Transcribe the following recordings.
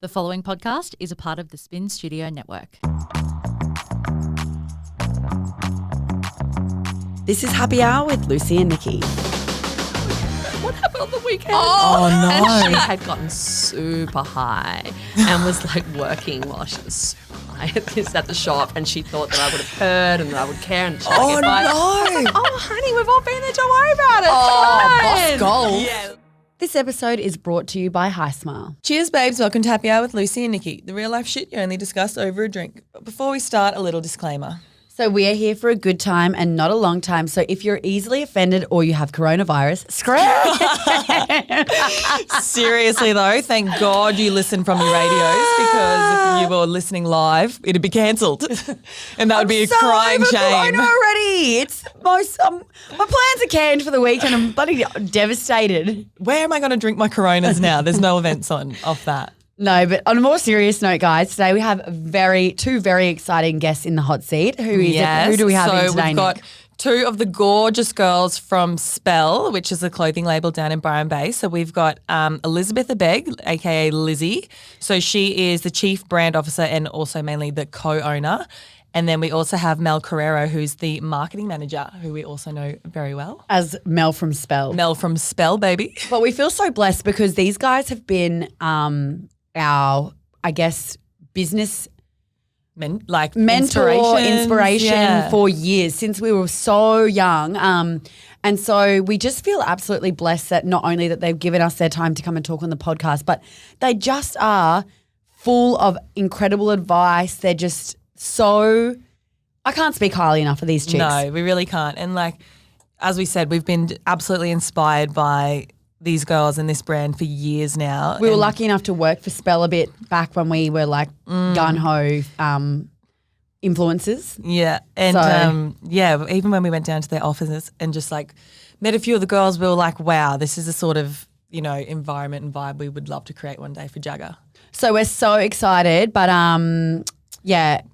The following podcast is a part of the Spin Studio Network. This is Happy Hour with Lucy and Nikki. What happened on the weekend? Oh, no. And she had gotten super high and was like working while she was super high at the shop, and she thought that I would have heard and that I would care. And she Oh, get by. no. I was like, oh, honey, we've all been there. Don't worry about it. Oh, It's boss fine. goals. Yeah. This episode is brought to you by High Smile. Cheers, babes. Welcome to Happy Hour with Lucy and Nikki. The real life shit you only discuss over a drink. But before we start, a little disclaimer. So we are here for a good time and not a long time. So if you're easily offended or you have coronavirus, scream. Seriously, though, thank God you listen from your radios, because if you were listening live, it'd be cancelled. And that would be a so crying over shame. corona already. It's most my plans are canned for the week and I'm bloody devastated. Where am I going to drink my Coronas now? There's no events on off that. No, but on a more serious note, guys, today we have two very exciting guests in the hot seat. Who is it? Who do we have in today, we've got Nick? two of the gorgeous girls from Spell, which is a clothing label down in Byron Bay. So we've got Elizabeth Abeg, aka Lizzie. So she is the chief brand officer and also mainly the co-owner. And then we also have Mel Carrero, who's the marketing manager, who we also know very well. As Mel from Spell. Mel from Spell, baby. But we feel so blessed because these guys have been our, I guess, business mentor, inspiration Yeah. for years, since we were so young. And so we just feel absolutely blessed that not only that they've given us their time to come and talk on the podcast, but they just are full of incredible advice. They're just so – I can't speak highly enough of these chicks. No, we really can't. And like, as we said, we've been absolutely inspired by these girls and this brand for years now. We were lucky enough to work for Spell a bit back when we were like gun-ho influencers. Yeah. And even when we went down to their offices and just like met a few of the girls, we were like, wow, this is the sort of, environment and vibe we would love to create one day for Jagger. So we're so excited, but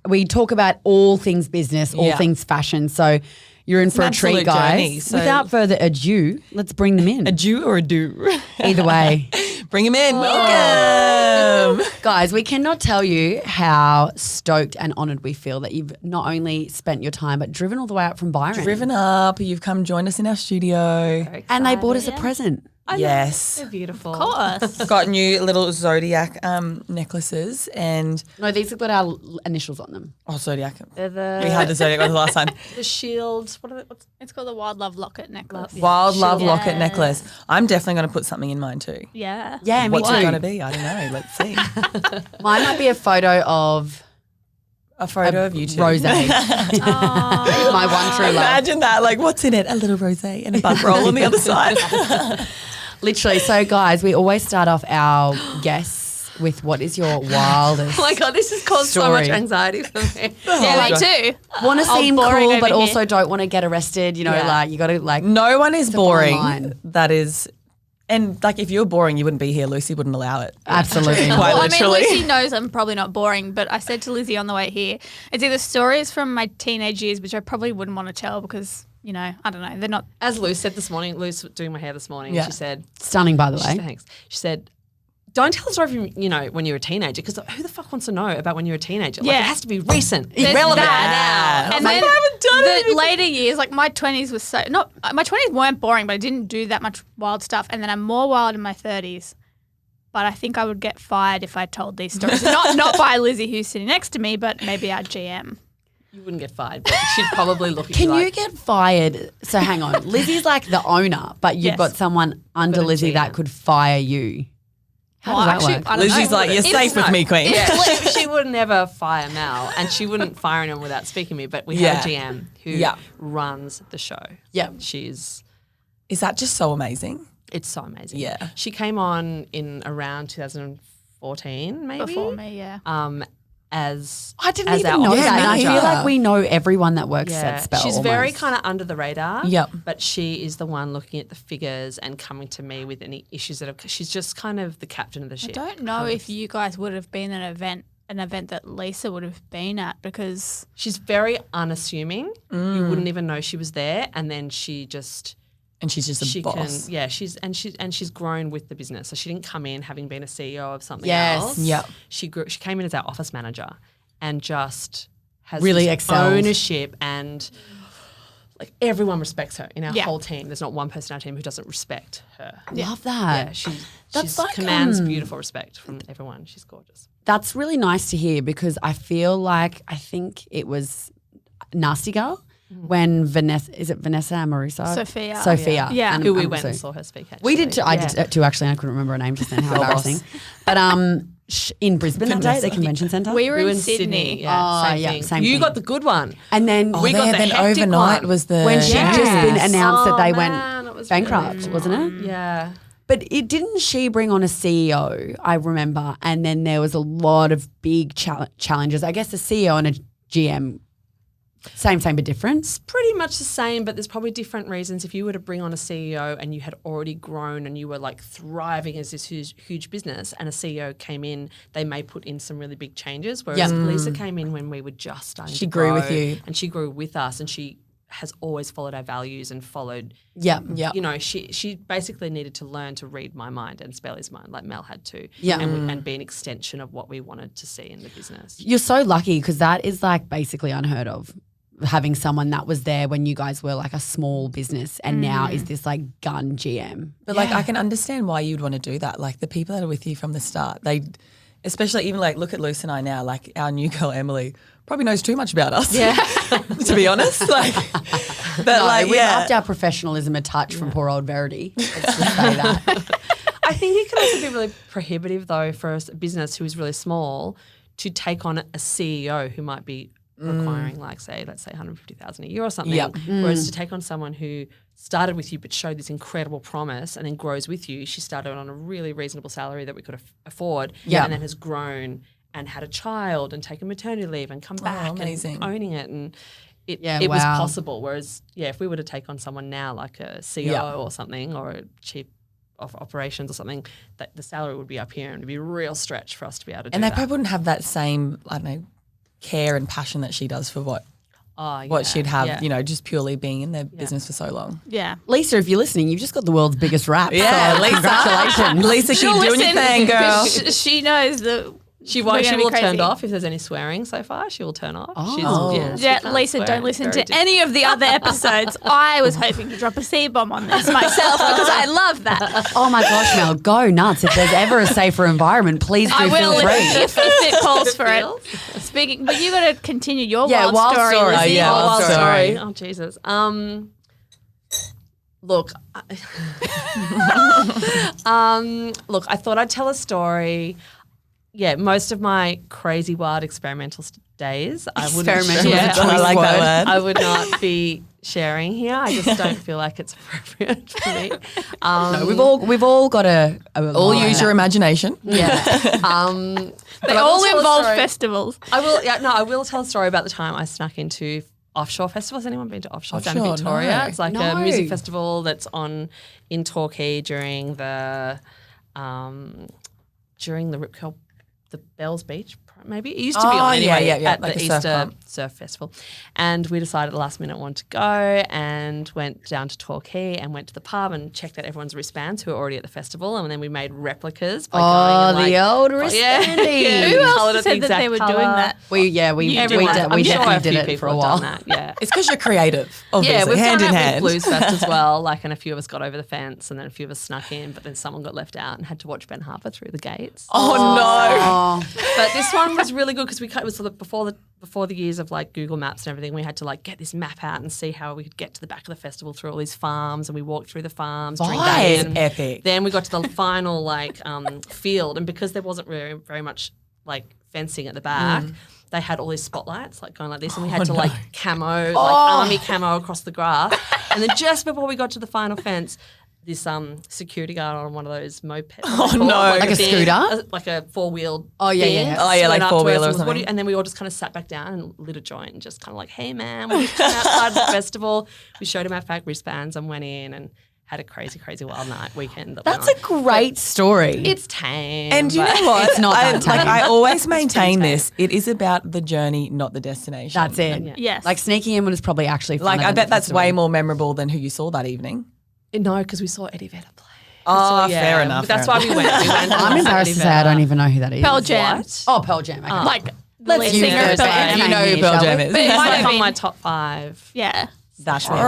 we talk about all things business, all things fashion. So you're in for a treat, absolute guys. journey, so- Without further ado, let's bring them in. A Jew or a do? Either way. Bring them in. Welcome. Guys, we cannot tell you how stoked and honoured we feel that you've not only spent your time but driven all the way out from Byron. Driven up. You've come join us in our studio. And they bought us a present. Yes. They're beautiful. Of course. Got new little Zodiac necklaces and No, these have got our initials on them. Zodiac. They're We had the Zodiac one the last time. the shields. What are they? It's called the Wild Love Locket necklace. Wild Love Yes. Locket necklace. I'm definitely going to put something in mine too. Yeah. Yeah, me What's too. it going to be? I don't know. Let's see. Mine might be a photo of A photo of you two. Rose. My one true love. Imagine that. Like, what's in it? A little rosé and a bud roll on the other side. Literally. So, guys, we always start off our guests with what is your wildest Oh my God, this has caused so Story. much anxiety for me. Yeah, me too. want to seem boring cool over but here. also don't want to get arrested, Yeah. like you got to like No one is fine boring. line. That is, and like if you were boring, you wouldn't be here. Lucy wouldn't allow it. absolutely Quite not. Well, literally. I mean, Lucy knows I'm probably not boring, but I said to Lizzie on the way here, it's either stories from my teenage years, which I probably wouldn't want to tell because, I don't know, they're not. As Lou said this morning, Lou's doing my hair this morning, Yeah. she said, Stunning, by the way. thanks. She said, don't tell the story from, when you were a teenager, because who the fuck wants to know about when you were a teenager? Like, Yeah. it has to be recent, There's relevant that. now. And Like, then I haven't done the anything. later years, like my 20s was my 20s weren't boring, but I didn't do that much wild stuff. And then I'm more wild in my 30s. But I think I would get fired if I told these stories. not by Lizzie, who's sitting next to me, but maybe our GM. You wouldn't get fired, but she'd probably look at Can you you like, get fired? So hang on. Lizzie's like the owner, but you've Yes. got someone under Got a Lizzie that GM. could fire you. How Well, does that actually, work? I don't Lizzie's know. like, you're safe with me, queen. Yeah, she would never fire Mel, and she wouldn't fire anyone without speaking to me. But we have a GM who Yeah. runs the show. Yeah. She's Is that just so amazing? it's so amazing. Yeah. She came on in around 2014, maybe. Before me, yeah. As I didn't as even our know office that. And I manager. feel like we know everyone that works at Spell. She's very almost. kind of under the radar. Yep. But she is the one looking at the figures and coming to me with any issues that have. She's just kind of the captain of the I ship. don't know if you guys would have been at an event that Lisa would have been at because She's very unassuming. You wouldn't even know she was there, and then she just And she's just a boss. She's grown with the business. So she didn't come in having been a CEO of something Yes. else. Yep. She came in as our office manager and just has Really this excelled. ownership, and like everyone respects her in our Yeah. whole team. There's not one person in our team who doesn't respect her. Love that. Yeah, she That's like, commands beautiful respect from everyone. She's gorgeous. That's really nice to hear because I think it was Nasty Girl when Vanessa Amoruso? Sophia. Yeah. Who we went and saw her speak, actually. We did too. I did too, actually. I couldn't remember her name just then. How embarrassing. But in Brisbane that day at the convention centre. We were We were in in Sydney. Yeah, Oh, same yeah, thing. same You thing. got the good one. And then We got the then hectic overnight one. was the when she'd just been announced that they man, it went was bankrupt, really wasn't it? Yeah. But didn't she bring on a CEO, I remember, and then there was a lot of big challenges. I guess a CEO and a GM, same but different. It's pretty much the same, but there's probably different reasons. If you were to bring on a CEO and you had already grown and you were like thriving as this huge business, and a CEO came in, they may put in some really big changes. Whereas Lisa came in when we were just starting She to grew grow, with you. and she grew with us, and she has always followed our values and followed. Yeah. You know, she basically needed to learn to read my mind and spell his mind, like Mel had to. Yeah. and be an extension of what we wanted to see in the business. You're so lucky because that is like basically unheard of. Having someone that was there when you guys were like a small business and now is this like gun GM. But like I can understand why you'd want to do that. Like the people that are with you from the start, they, especially even like look at Luce and I now, like our new girl Emily probably knows too much about us. Yeah. To be honest. Like but We upped our professionalism a touch from poor old Verity. Let's just say that. I think it can also be really prohibitive though for a business who is really small to take on a CEO who might be requiring let's say 150,000 a year or something. Yep. Whereas to take on someone who started with you but showed this incredible promise and then grows with you. She started on a really reasonable salary that we could afford and then has grown and had a child and taken maternity leave and come back amazing. and owning it, and it wow. was possible. Whereas if we were to take on someone now like a CEO or something, or a chief of operations or something, that the salary would be up here and it would be a real stretch for us to be able to do and they that. probably wouldn't have that same, I don't know, care and passion that she does for what she'd have, you know, just purely being in their business for so long. Yeah. Lisa, if you're listening, you've just got the world's biggest rap. Yeah, so Lisa. congratulations. Lisa, keep doing your thing, girl. She knows that She we're won't. She gonna be will have turned crazy. off if there's any swearing so far. She will turn off. Oh. She Yeah, can't Lisa, swear. don't listen Very to any of the other episodes. I was hoping to drop a C-bomb on this myself because I love that. Oh my gosh, Mel, go nuts. If there's ever a safer environment, please do I will feel free. if it calls for it. Speaking, but you got to continue your wild story. story. Lizzie. Yeah, wild Wild story. story. Oh Jesus. Look. Look. I thought I'd tell a story. Yeah, most of my crazy, wild, experimental days, I wouldn't. Experimental share. is a choice I like that word. I would not be sharing here. I just don't feel like it's appropriate for me. No, we've all got All use your imagination. Yeah. They all involve festivals. I will tell a story about the time I snuck into offshore festivals. Has anyone been to offshore down in Offshore? Victoria? No. It's like No. a music festival that's on in Torquay during the Rip Curl, the Bells Beach, maybe. It used to be Oh, on anyway yeah, at like the a surf Easter club. Surf Festival. And we decided at the last minute wanted to go and went down to Torquay and went to the pub and checked out everyone's wristbands who were already at the festival. And then we made replicas by going and the old yeah. wristbandy. Who Coloured else it the said that exact they were colour. doing that? We Everyone. I'm sure definitely a few did it people for a have while. done that, yeah. It's because you're creative, obviously, Yeah, we've hand done in it hand. with Blues Fest as well. Like, and a few of us got over the fence, and then a few of us snuck in, but then someone got left out and had to watch Ben Harper through the gates. Oh, But this one was really good because it was sort of before the years of like Google Maps and everything. We had to like get this map out and see how we could get to the back of the festival through all these farms, and we walked through the farms during That day. is And epic. Then we got to the final like field, and because there wasn't very much like fencing at the back. They had all these spotlights like going like this, and we had to like camo, like army camo across the grass. And then just before we got to the final fence, this security guard on one of those mopeds. Oh, no. Like a scooter? Like a four-wheeled Oh, yeah, thing, yeah. Oh, yeah, like went up to us four-wheeler and or was, "What do something." you-" And then we all just kind of sat back down and lit a joint and just kind of like, hey, man, we're just outside the festival. We showed him our fake wristbands and went in and had a crazy, crazy wild night weekend. That's a great story. It's tame. And you but- know what? It's not that like tame. I always maintain this. It is about the journey, not the destination. That's it. Yes. Like sneaking in was probably actually fun. Like I bet that's way more memorable than who you saw that evening. No, because we saw Eddie Vedder play. Oh, So, fair enough. That's fair why we went. I'm embarrassed to say I don't even know who that is. Pearl Jam. What? Oh, Pearl Jam. Okay. Like the Let's lead use singer of those Pearl names. Jam. You know who Shall Pearl we? Jam is. But it might might have have on been- my top 5. Yeah. That's Would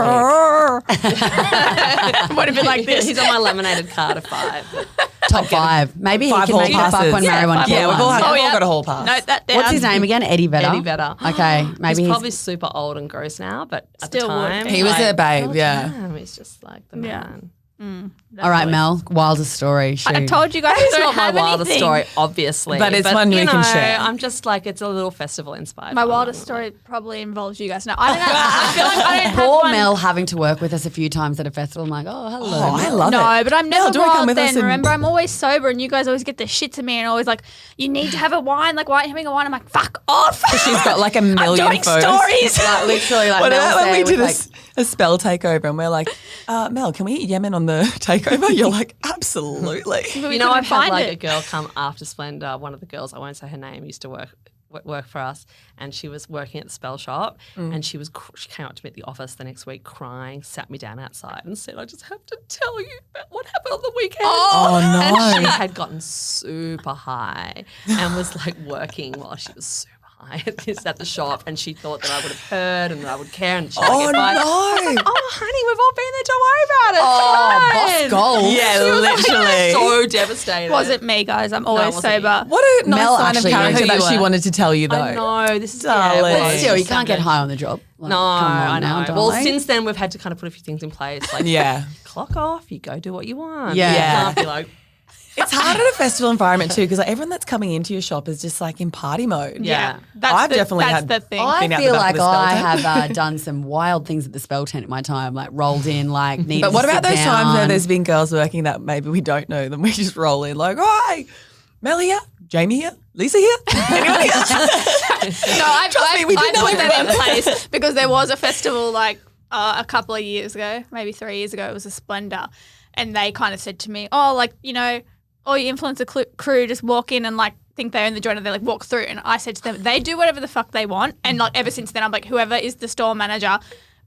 have been like this. He's on my laminated card of 5. Top 5. Maybe he 5 can hall make it fuck passes. when Mary won five Kid Yeah, we've all, One. we've all yeah. got a hall pass. Note that down. What's his name again? Eddie Vedder. Eddie Vedder. Okay, maybe He's probably super old and gross now, but at Still the would. time. He was a babe, yeah. Damn, he's just like the Yeah. man. All right, Mel. Wildest story. Shoot. I told you guys It's I don't not my have wildest anything. story, obviously. But it's one we you can know, share. I'm just like, it's a little festival inspired. My wildest story probably involves you guys. No, I don't know. I feel like I don't have Poor one. Mel having to work with us a few times at a festival. I'm like, oh, hello. Oh, I Mel. love it. No, but I'm Mel, never do you wanna come wild with us then. and- Remember, I'm always sober and you guys always get the shit to me and always like, you need to have a wine. Like, why aren't you having a wine? I'm like, fuck off. She's got like a I'm million doing photos. stories. Like, literally, like What Mel about when we said, did with, a spell takeover and we're like, Mel, can we eat Yemen on the takeover? You're like, absolutely. You know, I've had like a girl come after Splendor. One of the girls, I won't say her name, used to work for us, and she was working at the spell shop, and she came up to me at the office the next week crying, sat me down outside, and said, "I just have to tell you about what happened on the weekend." Oh, no. And she had gotten super high and was like working while she was super high at the shop, and she thought that I would have heard and that I would care, and she Oh, get by. no. I was like, "Oh, honey, we've all been there. Don't worry about it. Oh, It's boss fine." goals. Yeah, She was like, literally. so devastated. Wasn't me, guys. I'm always wasn't you. sober. What a nice Mel sign of actually character knew that who she you were. wanted to tell you, though. I know, this is Darling. yeah, But still, you can't get savage. high on the job. Like, No, come on I know. now, Well, darling. since then we've had to kind of put a few things in place, like Yeah. clock off, you go do what you want. Yeah. You Yeah. can't be like, It's hard at a festival environment too because like, everyone that's coming into your shop is just like in party mode. Yeah. I've definitely that's had- the thing. I been out the feel back of like the spell I tent. have done some wild things at the spell tent in my time, like rolled in, like needed But what to about sit those times where down. there's been girls working that maybe we don't know them? We just roll in like, hi, Mel here, Jamie here, Lisa here, anyone here? No, I've we didn't know put that in everyone. place because there was a festival like a couple of years ago, maybe 3 years ago. It was a Splendor, and they kind of said to me, "Oh, like all your influencer crew just walk in and like think they own the joint and they like walk through." And I said to them, "They do whatever the fuck they want." And like ever since then, I'm like, whoever is the store manager.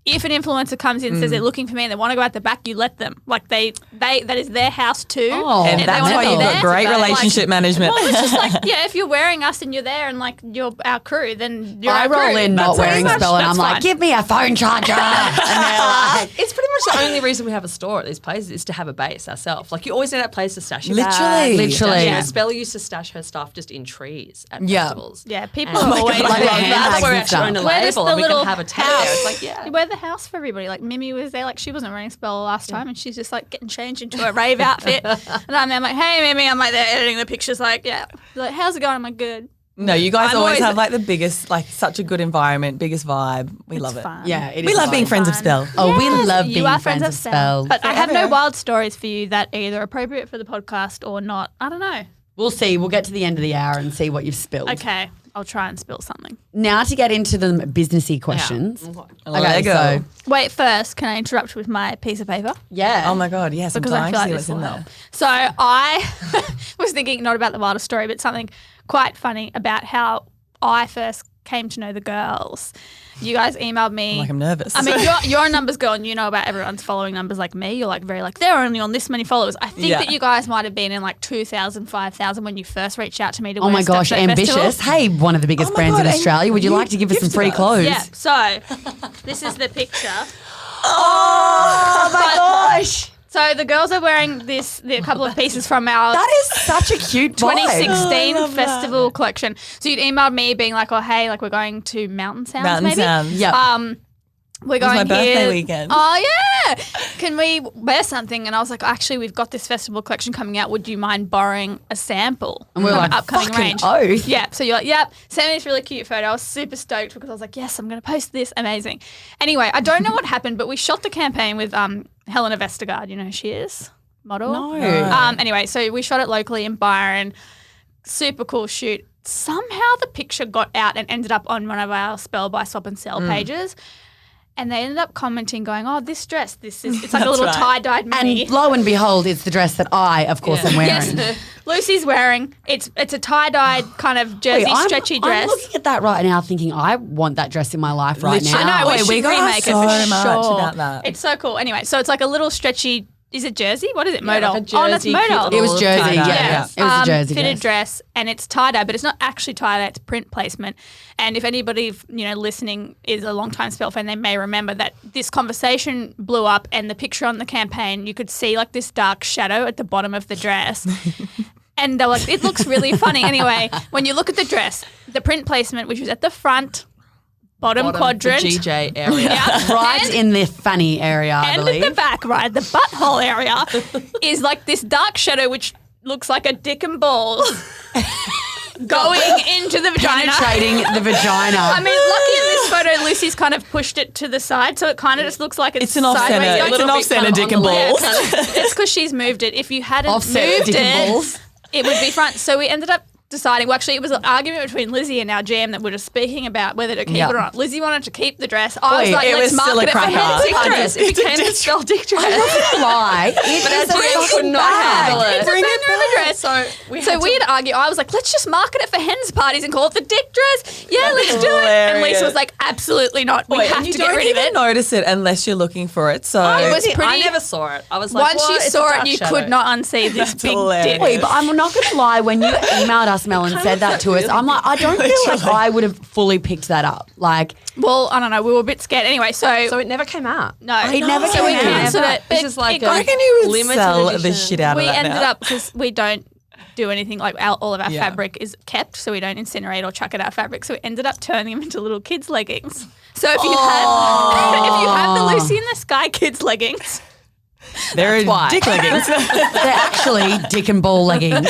If an influencer comes in and says they're looking for me and they want to go out the back, you let them. Like that is their house too. Oh, And if they that's wanna why be you've got there, great like- relationship management. Well, it's just like, yeah, if you're wearing us and you're there and like you're our crew, then you're I our roll crew. in not That's wearing pretty a spell, much- and I'm that's like, fine. give me a phone charger. And they're like, it's pretty much the only reason we have a store at these places is to have a base ourselves. Like you always need that place to stash your Literally. bags, Literally. stash- Yeah. Spell used to stash her stuff just in trees at Yeah. festivals. Yeah, people And- are always God. Like doing the handbags that. That's where we and actually own a stuff. We're just label the and we can little have a tag there. It's like, yeah. We're the house for everybody. Like Mimi was there, like she wasn't running spell last time, and she's just like getting changed into a rave outfit, and I'm there, I'm like, hey Mimi, I'm like there editing the pictures, like yeah, like how's it going? I'm like good. No, you guys I'm always always- have like the biggest, like such a good environment, biggest vibe. We love it. Fun. yeah, it We is love being fun. friends of Spell. Oh, we Yes, love you being are friends of Spell. But I have no Forever. wild stories for you that are either appropriate for the podcast or not. I don't know. We'll see. We'll get to the end of the hour and see what you've spilled. Okay, I'll try and spill something. Now to get into the businessy questions. Let go. so Wait, first, can I interrupt with my piece of paper? yeah. Oh my God, yes, Because I'm I dying feel to like see this what's in will there. help. So I was thinking not about the wildest story, but something quite funny about how I first came to know the girls. You guys emailed me. Like I'm nervous. I mean, you're a numbers girl and you know about everyone's following numbers like me. You're like very like, they're only on this many followers. I think Yeah. that you guys might have been in like 2,000, 5,000 when you first reached out to me to Oh wear my stuff gosh, at ambitious. festivals. Hey, one of the biggest Oh my brands God, in and Australia. Would you you like to give us some gifted free us. clothes? Yeah, so this is the picture. Oh my gosh. So the girls are wearing a couple of pieces from our That is such a cute vibe. 2016 Oh, I love that. festival collection. So you'd emailed me being like, oh, hey, like we're going to Mountain Sounds Mountain maybe? Sounds. Yep. We're It was going my birthday here. weekend. Oh, yeah. Can we wear something? And I was like, actually, we've got this festival collection coming out. Would you mind borrowing a sample? And we were from like, an upcoming fucking range? oath. Yeah. So you're like, yep. Send me this really cute photo. I was super stoked because I was like, yes, I'm going to post this. Amazing. Anyway, I don't know what happened, but we shot the campaign with Helena Vestergaard. You know who she is? Model? No. Anyway, so we shot it locally in Byron. Super cool shoot. Somehow the picture got out and ended up on one of our Spell by Swap and Sell pages. And they ended up commenting, going, "Oh, this dress, it's like a little tie-dyed mini." And lo and behold, it's the dress that I, of course, am wearing. Yes, Lucy's wearing. It's a tie-dyed kind of jersey, stretchy dress. I'm looking at that right now thinking I want that dress in my life right Literally. now. I know, we we should got remake it so for much sure. about that. It's so cool. Anyway, so it's like a little stretchy. Is it jersey? What is it? Yeah, Modal. like a Oh, that's jersey, modal. cute It was little jersey, tie-dye. yeah. It was a jersey fitted dress, and it's tie-dye, but it's not actually tie-dye, it's print placement. And if anybody, listening is a long-time Spell fan, they may remember that this conversation blew up, and the picture on the campaign, you could see like this dark shadow at the bottom of the dress. And they're like, it looks really funny. Anyway, when you look at the dress, the print placement, which was at the front, bottom quadrant. The GJ area. Yeah. Right in the funny area, I And believe. at the back, right, the butthole area is like this dark shadow which looks like a dick and balls going into the vagina. Penetrating the vagina. I mean, lucky in this photo, Lucy's kind of pushed it to the side, so it kind of just looks like it's an sideways. off-center. It's an off-center dick and balls. It's because she's moved it. If you hadn't Offset moved dick and it, balls. it would be front. So we ended up deciding, well, actually, it was an argument between Lizzie and our GM that we were speaking about whether to keep Yeah. it or not. Lizzie wanted to keep the dress. I was Wait, like, it let's was still market a it for cracker. Hen's dick dress. It became the It's spell dick dress. Lie. But It our GM could not handle it. It's a bandana dress. So we'd argue. I was like, let's just market it for hens parties and call it the dick dress. Yeah, let's do it. And Lisa was like, absolutely not. We have and you to get don't rid of even it. notice it unless you're looking for it. So It was pretty. I never saw it. I was like, Once what? you It's a saw dark it, you shadow. could not unsee this big hilarious. dick. Wait, but I'm not going to lie. When you emailed us, Mel, and said that to us, I'm like, I don't feel like I would have fully picked that up. Like, Well, I don't know. We were a bit scared. Anyway, so it never came out. no, it never so we came out. cancelled it. This But is like it- a I reckon you would limited sell edition. the shit out of we that ended now. up because we don't do anything like all of our Yeah. fabric is kept, so we don't incinerate or chuck it our fabric. So we ended up turning them into little kids' leggings. So if you have the Lucy in the Sky kids leggings, They're why. dick leggings they're actually dick and ball leggings.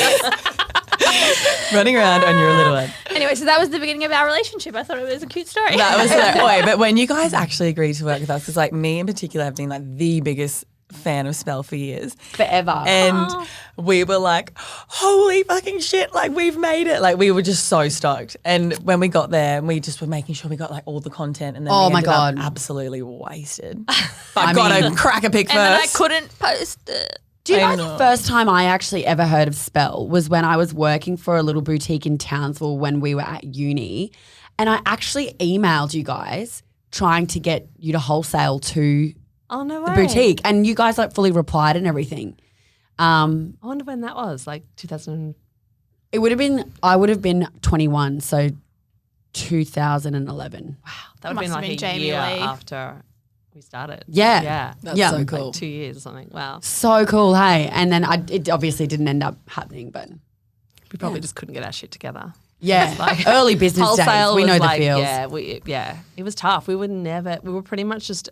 running around on your little one. anyway, so that was the beginning of our relationship. I thought it was a cute story. That was wait, but when you guys actually agreed to work with us, because like me in particular have been like the biggest fan of Spell for years. Forever. And we were like, holy fucking shit, like we've made it. Like we were just so stoked. And when we got there, we just were making sure we got like all the content and then Oh we my ended up God. absolutely wasted. I But got mean- to crack a pic and then I first. couldn't post it. Do you I know know. the first time I actually ever heard of Spell was when I was working for a little boutique in Townsville when we were at uni. And I actually emailed you guys trying to get you to wholesale to Oh, no the way. boutique. And you guys like fully replied and everything. I wonder when that was, like 2000. It would have been, I would have been 21, so 2011. That would Must have have been been like a Jamie year Lee. after we started. Yeah. Yeah. That's Yeah. so Like cool. Like 2 years or something. Wow. So cool, hey. And then it obviously didn't end up happening, but We probably just couldn't get our shit together. yeah, early business days. Wholesale We was know the like, feels. yeah, it was tough. We were pretty much just,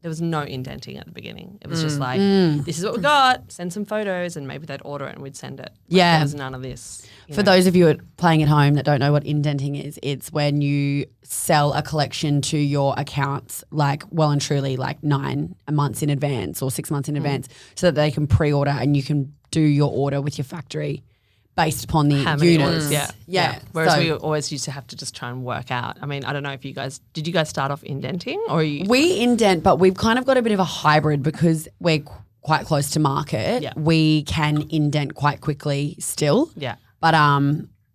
there was no indenting at the beginning. It was just like, this is what we got, send some photos, and maybe they'd order it and we'd send it. Like, Yeah. There was none of this. you For know. those of you playing at home that don't know what indenting is, it's when you sell a collection to your accounts like well and truly like 9 months in advance or 6 months in advance so that they can pre-order and you can do your order with your factory based upon the How many units. orders, yeah. Yeah. Whereas So we always used to have to just try and work out. I mean, I don't know if did you guys start off indenting or you? we indent, but we've kind of got a bit of a hybrid because we're quite close to market. Yeah. We can indent quite quickly still. Yeah. But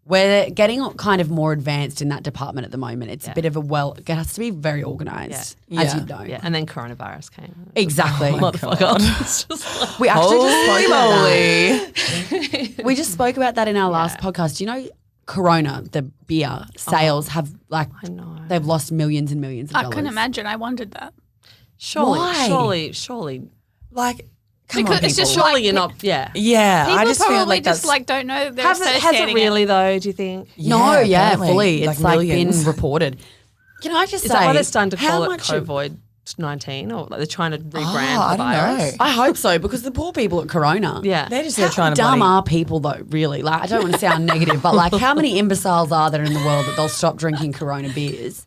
we're getting kind of more advanced in that department at the moment. It's a bit of it has to be very organised, as Yeah. you know. Yeah. And then coronavirus came. Exactly. Motherfucker. It's just like, We actually just spoke about Holy that. We just spoke about that in our last podcast. Do you know Corona, the beer sales have like I know. they've lost millions and millions of I dollars. couldn't imagine. I wondered that. Surely. like come Because on, it's just people. Surely you're not, yeah. Yeah, People I just probably feel like just that's like don't know they're Has it associating really though, do you think? No, yeah, apparently, fully. It's like millions. been reported. Can I just Is say that why they're starting to how call it much of- COVID-19 or like they're trying to rebrand I the don't virus? know. I hope so because the poor people at Corona. Yeah. They're just How trying to dumb bloody- are people though, really? Like I don't want to sound negative, but like how many imbeciles are there in the world that they'll stop drinking Corona beers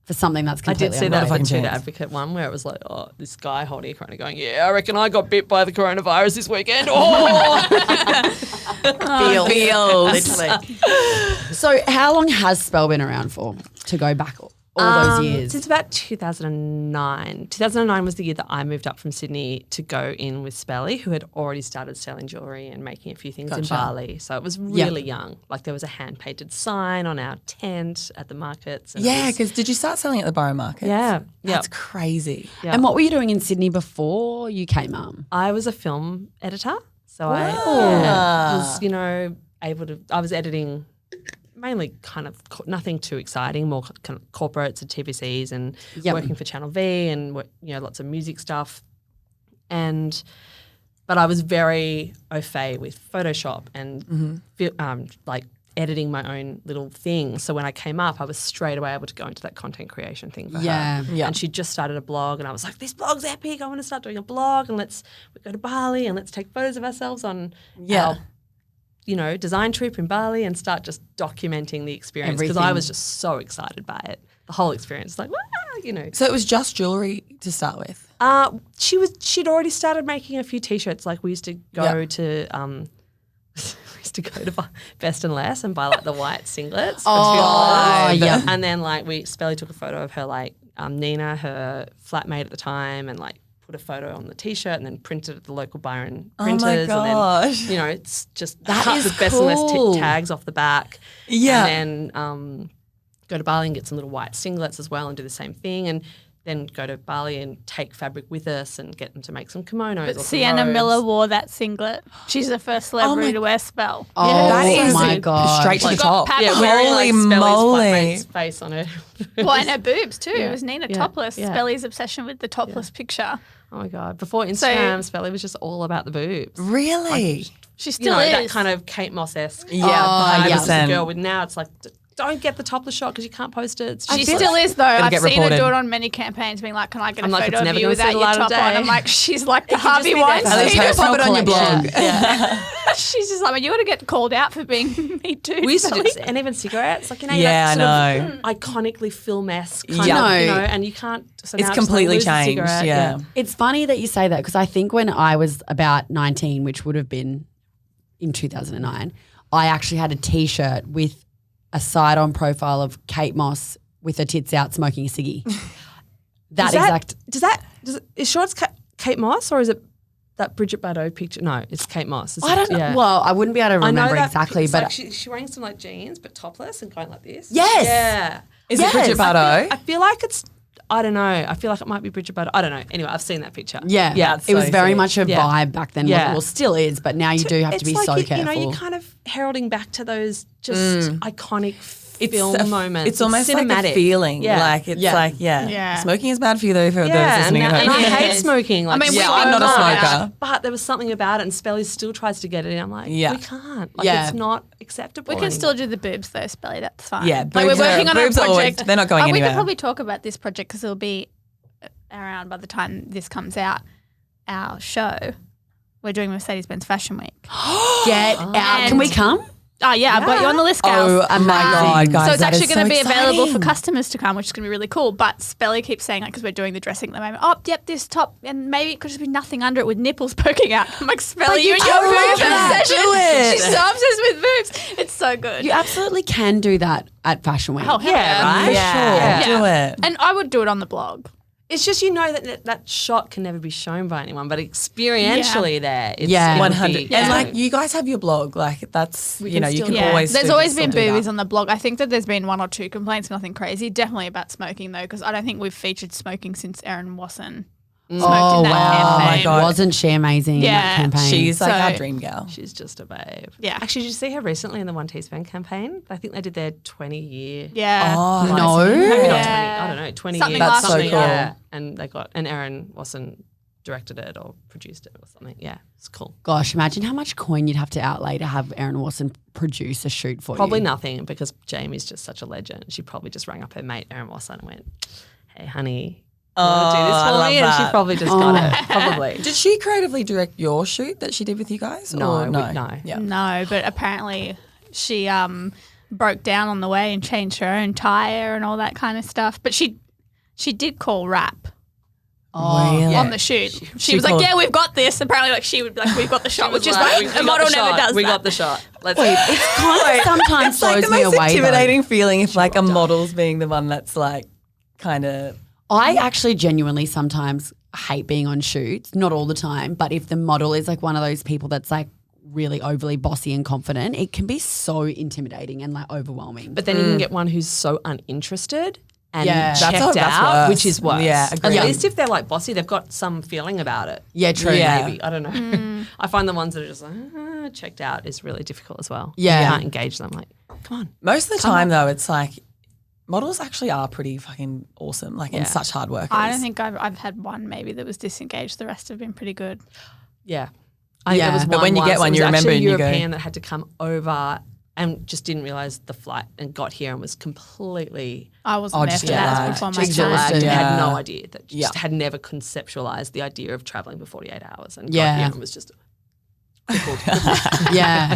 for something that's I completely did see that unrelated? for fucking the chance. Advocate one where it was like, oh, this guy holding a corona going, yeah, I reckon I got bit by the coronavirus this weekend. Oh, feels. So how long has Spell been around for, to go back all those years? Since about 2009. 2009 was the year that I moved up from Sydney to go in with Spelly, who had already started selling jewellery and making a few things in Bali. So it was really young. Like there was a hand-painted sign on our tent at the markets. And Yeah, because did you start selling at the Byron markets? Yeah. That's crazy. Yeah. And what were you doing in Sydney before you came up? I was a film editor. So I was, able to, I was editing mainly kind of nothing too exciting, more kind of corporates and TVCs and working for Channel V and, lots of music stuff. But I was very au fait with Photoshop and editing my own little things. So when I came up, I was straight away able to go into that content creation thing for her. Yeah. And she just started a blog and I was like, this blog's epic. I want to start doing a blog and we go to Bali and let's take photos of ourselves on our, design trip in Bali and start just documenting the experience because I was just so excited by it. The whole experience, like, So it was just jewellery to start with? She'd already started making a few T-shirts. Like we used to go to Best and Less and buy like the white singlets. Yeah. And then Spelly took a photo of her Nina, her flatmate at the time, and put a photo on the T-shirt and then printed it at the local Byron printers. Oh my gosh. And then, it's just cut the Best and Less tags off the back. Yeah. And then go to Bali and get some little white singlets as well and do the same thing. And then go to Bali and take fabric with us and get them to make some kimonos. But or some Sienna robes. Miller wore that singlet. She's the first celebrity to wear Spell. Oh, is my God. straight to the top. Yeah, wearing Holy Spelly's moly. flatmate's face on her. Well, and her boobs too. It was Nina Yeah. topless. Yeah. Spelly's obsession with the topless picture. Oh my God. Before Instagram, Spelly was just all about the boobs. Really? She still That is. kind of Kate Moss-esque. Yeah, vibe as a 100%. girl with now it's like, don't get the topless shot because you can't post it. She still is though. I've get seen her reported. do it on many campaigns, being like, "Can I get I'm a like, photo it's of never you gonna see without the your light of top on?" day. I'm like, she's like the It can just Harvey be there for Weinstein. At least Personal pop it on your blog. collection. Yeah. She's just like, you want to get called out for being me too. We used to do Sally. this, and even cigarettes, like Yeah, that I sort of iconically film-esque kind Yeah. of, No. and you can't. So now It's just, completely lose the changed, cigarette, yeah. It's funny that you say that because I think when I was about 19, which would have been in 2009, I actually had a T-shirt with a side-on profile of Kate Moss with her tits out smoking a ciggy. Is sure it's Kate Moss or is it that Bridget Bardot picture? No, it's Kate Moss. I don't know. Yeah. Well, I wouldn't be able to I know remember that exactly, it's but like she's wearing some jeans but topless and going like this. Yes. Yeah. Is Yes. it Bridget Bardot? I feel like it's. I don't know. I feel like it might be Bridget Bardot. I don't know. Anyway, I've seen that picture. yeah, Yeah, it was so very sick. much a Yeah. vibe back then. Yeah. Well, still is, but now you do have to be It's so like careful. you're kind of heralding back to those just iconic film moments. It's almost cinematic. like a feeling. Yeah. Like it's Yeah. Smoking is bad for you though for those Yeah, listening at and home. I hate smoking. Like, I mean, Yeah, we I'm not a both smoker. But there was something about it, and Spelly still tries to get it in. I'm like, Yeah. we can't. Like, Yeah. it's not acceptable. We can still do the boobs though, Spelly. That's fine. Yeah, like we're boobs are- working on a boobs are always- project. they're not going We anywhere. could probably talk about this project because it'll be around by the time this comes out. Our show. We're doing Mercedes-Benz Fashion Week. Get out. Can we come? Oh yeah, I've got you on the list, girls. Oh my God, guys. So it's that actually is going to be so available for exciting. customers to come, which is going to be really cool. But Spelly keeps saying, like, because we're doing the dressing at the moment, oh, yep, this top, and maybe it could just be nothing under it with nipples poking out. I'm like, Spelly, you and your totally boobs can obsession. do it. She's so obsessed with boobs. It's so good. You absolutely can do that at Fashion Week. Oh, hell Yeah, right? For Yeah, sure. do it. And I would do it on the blog. It's just that shot can never be shown by anyone, but experientially there, it's, Yeah. it would 100. be- And Yeah. like you guys have your blog, like that's you can know you still- can Yeah. always. There's still- always still been do that. boobies on the blog. I think that there's been one or two complaints, nothing crazy. Definitely about smoking though, because I don't think we've featured smoking since Erin Wasson smoked Oh, in that wow. campaign. Oh my God. Wasn't she amazing in that Yeah. campaign? She's like So- our dream girl. She's just a babe. Yeah. Actually, did you see her recently in the One Teaspoon campaign? I think they did their 20-year. Yeah. Oh No. Maybe not 20. Yeah. I don't know. 20 Something years. last That's so year. cool. Yeah. And Erin Wasson directed it or produced it or something. Yeah, it's cool. Gosh, imagine how much coin you'd have to outlay to have Erin Watson produce a shoot for Probably you. nothing because Jamie's just such a legend. She probably just rang up her mate Erin Wasson and went, "Hey, honey, you want to do this I for love me?" And she that. probably just got it. Probably. Did she creatively direct your shoot that she did with you guys? No, or no. no. Yeah. No, but apparently she broke down on the way and changed her own tire and all that kind of stuff. But she did call rap Really? on the shoot. She was called- like, "Yeah, we've got this." Apparently, like she would be like, "We've got the shot," which is Like, like a model never does We that. got the shot. Let's It's kind of sometimes It's like slows the me most away. intimidating feeling if like a model's being the one that's like kind of. I actually genuinely sometimes hate being on shoots, not all the time, but if the model is like one of those people that's like really overly bossy and confident, it can be so intimidating and like overwhelming. But then you can get one who's so uninterested and Yeah. checked That's out, worse. which is worse. Yeah, At agreed. least if they're like bossy, they've got some feeling about it. Yeah, true. Yeah. Maybe. I don't know. I find the ones that are just like, checked out is really difficult as well. Yeah. You can't engage them. Like, come on. Most of the time, though, it's like models actually are pretty fucking awesome, like and Yeah. such hard workers. I don't think I've had one maybe that was disengaged. The rest have been pretty good. Yeah. Yeah. There was But when you once, get one, it was you remember actually and a you go- European that had to come over and just didn't realise the flight and got here and was completely I wasn't there just for jet that. lagged. Before my Just time. exhausted. and Yeah. had no idea that just Yeah. had never conceptualised the idea of travelling for 48 hours and Yeah. got here and was just crippled. Yeah.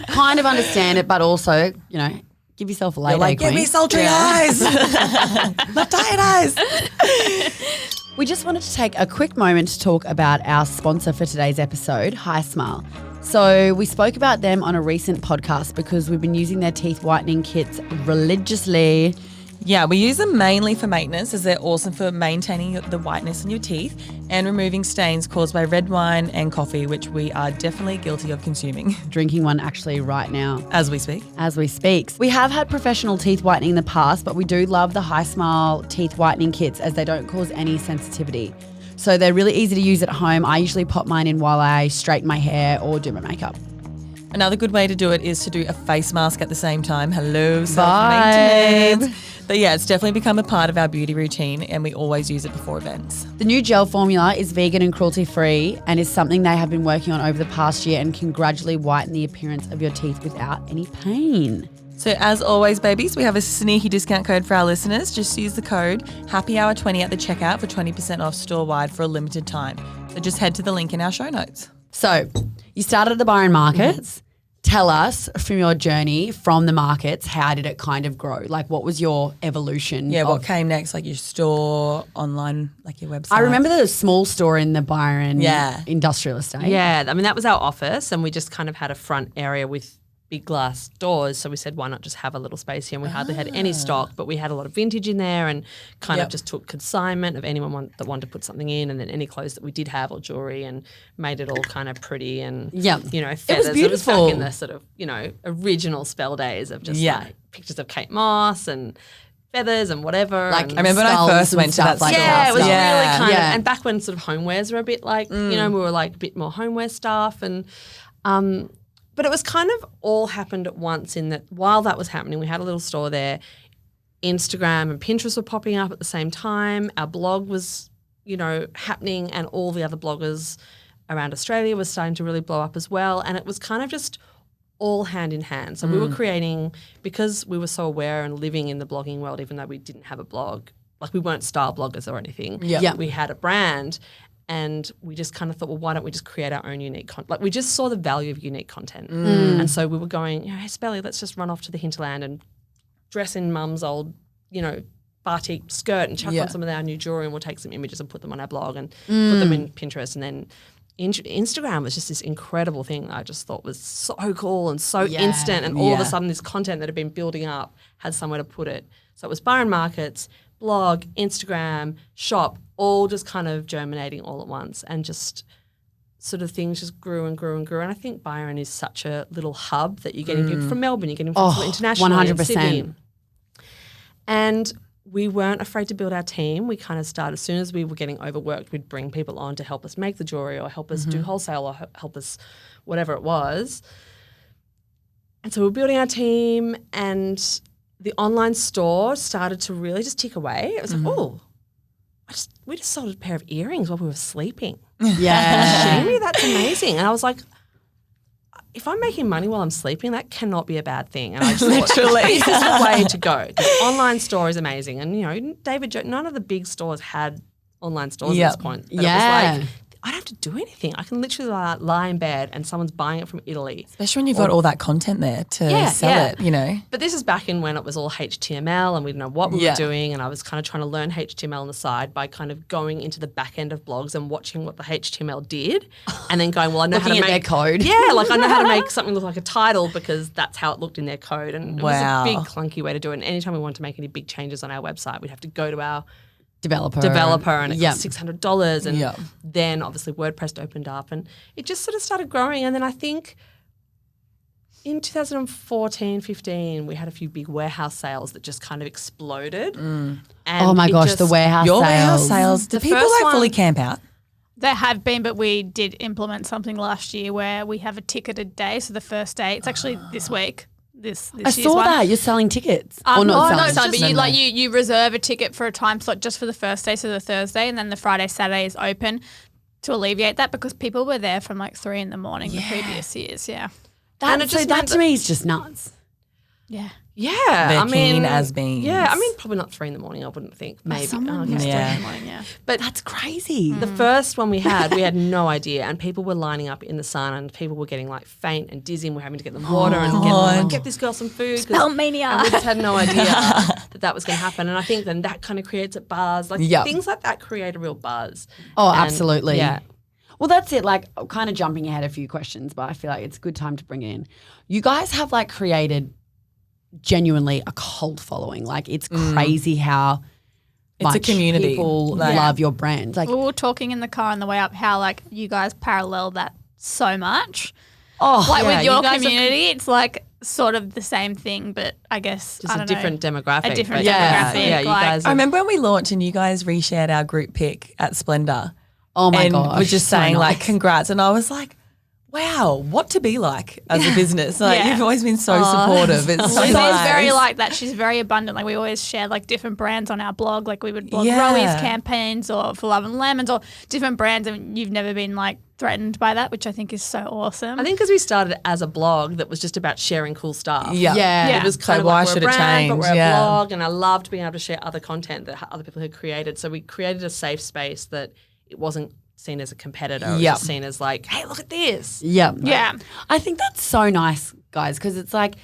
Kind of understand it, but also, you know, give yourself a late You're like, day, give me queen. sultry eyes, not tired eyes. We just wanted to take a quick moment to talk about our sponsor for today's episode, Hi Smile. So we spoke about them on a recent podcast because we've been using their teeth whitening kits religiously. Yeah, we use them mainly for maintenance as they're awesome for maintaining the whiteness in your teeth and removing stains caused by red wine and coffee, which we are definitely guilty of consuming Drinking one actually right now as we speak. as we speak. We have had professional teeth whitening in the past, but we do love the Hi Smile teeth whitening kits as they don't cause any sensitivity. So they're really easy to use at home. I usually pop mine in while I straighten my hair or do my makeup. Another good way to do it is to do a face mask at the same time. Hello, Vibe. self-maintenance. But yeah, it's definitely become a part of our beauty routine and we always use it before events. The new gel formula is vegan and cruelty-free and is something they have been working on over the past year and can gradually whiten the appearance of your teeth without any pain. So as always, babies, we have a sneaky discount code for our listeners. Just use the code HAPPYHOUR20 at the checkout for 20% off store-wide for a limited time. So just head to the link in our show notes. So you started at the Byron markets. Tell us from your journey from the markets, how did it kind of grow? Like what was your evolution? Yeah, of- what came next? Like your store, online, like your website? I remember the small store in the Byron Yeah. industrial estate. Yeah, I mean, that was our office and we just kind of had a front area with big glass doors. So we said, why not just have a little space here? And we hardly had any stock, but we had a lot of vintage in there and kind Yep. of just took consignment of anyone that wanted to put something in and then any clothes that we did have or jewelry and made it all kind of pretty and, Yep. you know, feathers. It was beautiful. back in the sort of, you know, original spell days of just Yeah. like pictures of Kate Moss and feathers and whatever. Like, and I remember when I skulls first and went to stuff that like store. yeah, it was Yeah. really kind Yeah. of, and back when sort of homewares were a bit like, you know, we were like a bit more homeware stuff and, but it was kind of all happened at once in that while that was happening, we had a little store there, Instagram and Pinterest were popping up at the same time, our blog was, you know, happening and all the other bloggers around Australia were starting to really blow up as well and it was kind of just all hand in hand. So we were creating, because we were so aware and living in the blogging world, even though we didn't have a blog, like we weren't style bloggers or anything. Yeah. We had a brand and we just kind of thought, well, why don't we just create our own unique content? Like we just saw the value of unique content. And so we were going, you know, hey, Spelly, let's just run off to the hinterland and dress in mum's old, you know, batik skirt and chuck Yeah. on some of our new jewelry and we'll take some images and put them on our blog and put them in Pinterest and then Instagram was just this incredible thing that I just thought was so cool and so Yeah. instant and all of Yeah. a sudden this content that had been building up had somewhere to put it. So it was Byron Markets, blog, Instagram, shop, all just kind of germinating all at once and just sort of things just grew and grew and grew. And I think Byron is such a little hub that you're getting people from Melbourne, you're getting people from internationally, 100%. Sydney. And we weren't afraid to build our team. We kind of started, as soon as we were getting overworked, we'd bring people on to help us make the jewelry or help us do wholesale or help us whatever it was. And so we were building our team and the online store started to really just tick away. It was like, oh, we just sold a pair of earrings while we were sleeping. Yeah. Shitting me? That's amazing. And I was like, if I'm making money while I'm sleeping, that cannot be a bad thing. And I just thought, this is the way to go. The online store is amazing. And, you know, David, none of the big stores had online stores Yep. at this point. But Yeah. it was like, I don't have to do anything. I can literally lie in bed and someone's buying it from Italy. Especially when you've got all that content there to sell it, you know. But this is back in when it was all HTML and we didn't know what we were doing, and I was kind of trying to learn HTML on the side by kind of going into the back end of blogs and watching what the HTML did and then going, well, I know how to make their code. Yeah, like I know how to make something look like a title because that's how it looked in their code. And it was a big clunky way to do it. And anytime we wanted to make any big changes on our website, we'd have to go to our developer and it cost $600 and then obviously WordPress opened up and it just sort of started growing. And then I think in 2014, 15, we had a few big warehouse sales that just kind of exploded. And oh my gosh, the warehouse Your sales. warehouse sales. Do people like fully camp out? There have been, but we did implement something last year where we have a ticketed day. So the first day, it's actually this week. This I saw that. You're selling tickets. Or not selling. But you reserve a ticket for a time slot just for the first day, so the Thursday, and then the Friday, Saturday is open to alleviate that because people were there from like 3 a.m. the previous years. Yeah. That to me is just nuts. Yeah. Yeah. They're keen as beans. Yeah. I mean, probably not 3 a.m, I wouldn't think. Maybe. Someone was 3 a.m, yeah. But That's crazy. the first one we had no idea, and people were lining up in the sun, and people were getting like faint and dizzy, and we're having to get them water and get this girl some food. Spell mania. And we just had no idea that was going to happen. And I think then that kind of creates a buzz. Like things like that create a real buzz. Oh, And, absolutely. Yeah. Well, that's it. Like, kind of jumping ahead a few questions, but I feel like it's a good time to bring it in. You guys have like created genuinely a cult following. Like, it's crazy how It's a community. people love your brand. Like, We were talking in the car on the way up how like you guys parallel that so much. oh, With your you guys community, it's like sort of the same thing, but I guess Just I a don't different know, demographic. a different but demographic. Yeah, you like, guys I remember when we launched and you guys reshared our group pic at Splendor. oh my and gosh. we're just so saying like nice. congrats, and I was like, wow, what to be like as a business. Like Yeah. you've always been so supportive. It's so Lizzie's nice. very like that. She's very abundant. Like we always shared like different brands on our blog. Like we would blog Yeah. Rowi's campaigns or For Love and Lemons or different brands, and you've never been like threatened by that, which I think is so awesome. I think because we started as a blog that was just about sharing cool stuff. Yeah. Yeah. It was kind So of why like we're should a it brand, but change? we're a Yeah. blog, and I loved being able to share other content that other people had created. So we created a safe space that it wasn't seen as a competitor. It was Yeah. just seen as like, hey, look at this. Yeah. Yeah. I think that's so nice, guys, because it's like,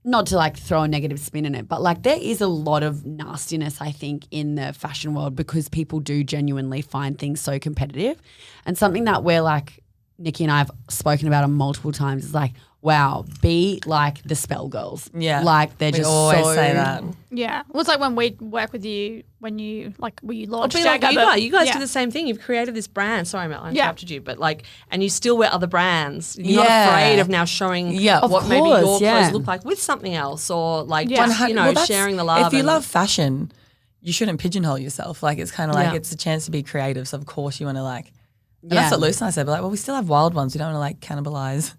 not to like throw a negative spin in it, but like there is a lot of nastiness, I think, in the fashion world because people do genuinely find things so competitive. And something that we're like, Nikki and I have spoken about on multiple times is like, wow, be like the Spell Girls. Yeah. Like they're We just always so say that. Yeah. Well, it's like when we work with you, when you launched Be like Jagger, you guys yeah. do the same thing. You've created this brand. Sorry, Mel, I Yeah. interrupted you, but like, and you still wear other brands. You're Yeah. not afraid of now showing Of what maybe course, your yeah. clothes look like with something else, or like Yeah. just, you know, Well, that's- sharing the love. If you and- love fashion, you shouldn't pigeonhole yourself. Like it's kind of like Yeah. it's a chance to be creative. So of course you want to like. And Yeah. that's what Lucy and I said. But like, well, we still have wild ones. We don't want to like cannibalize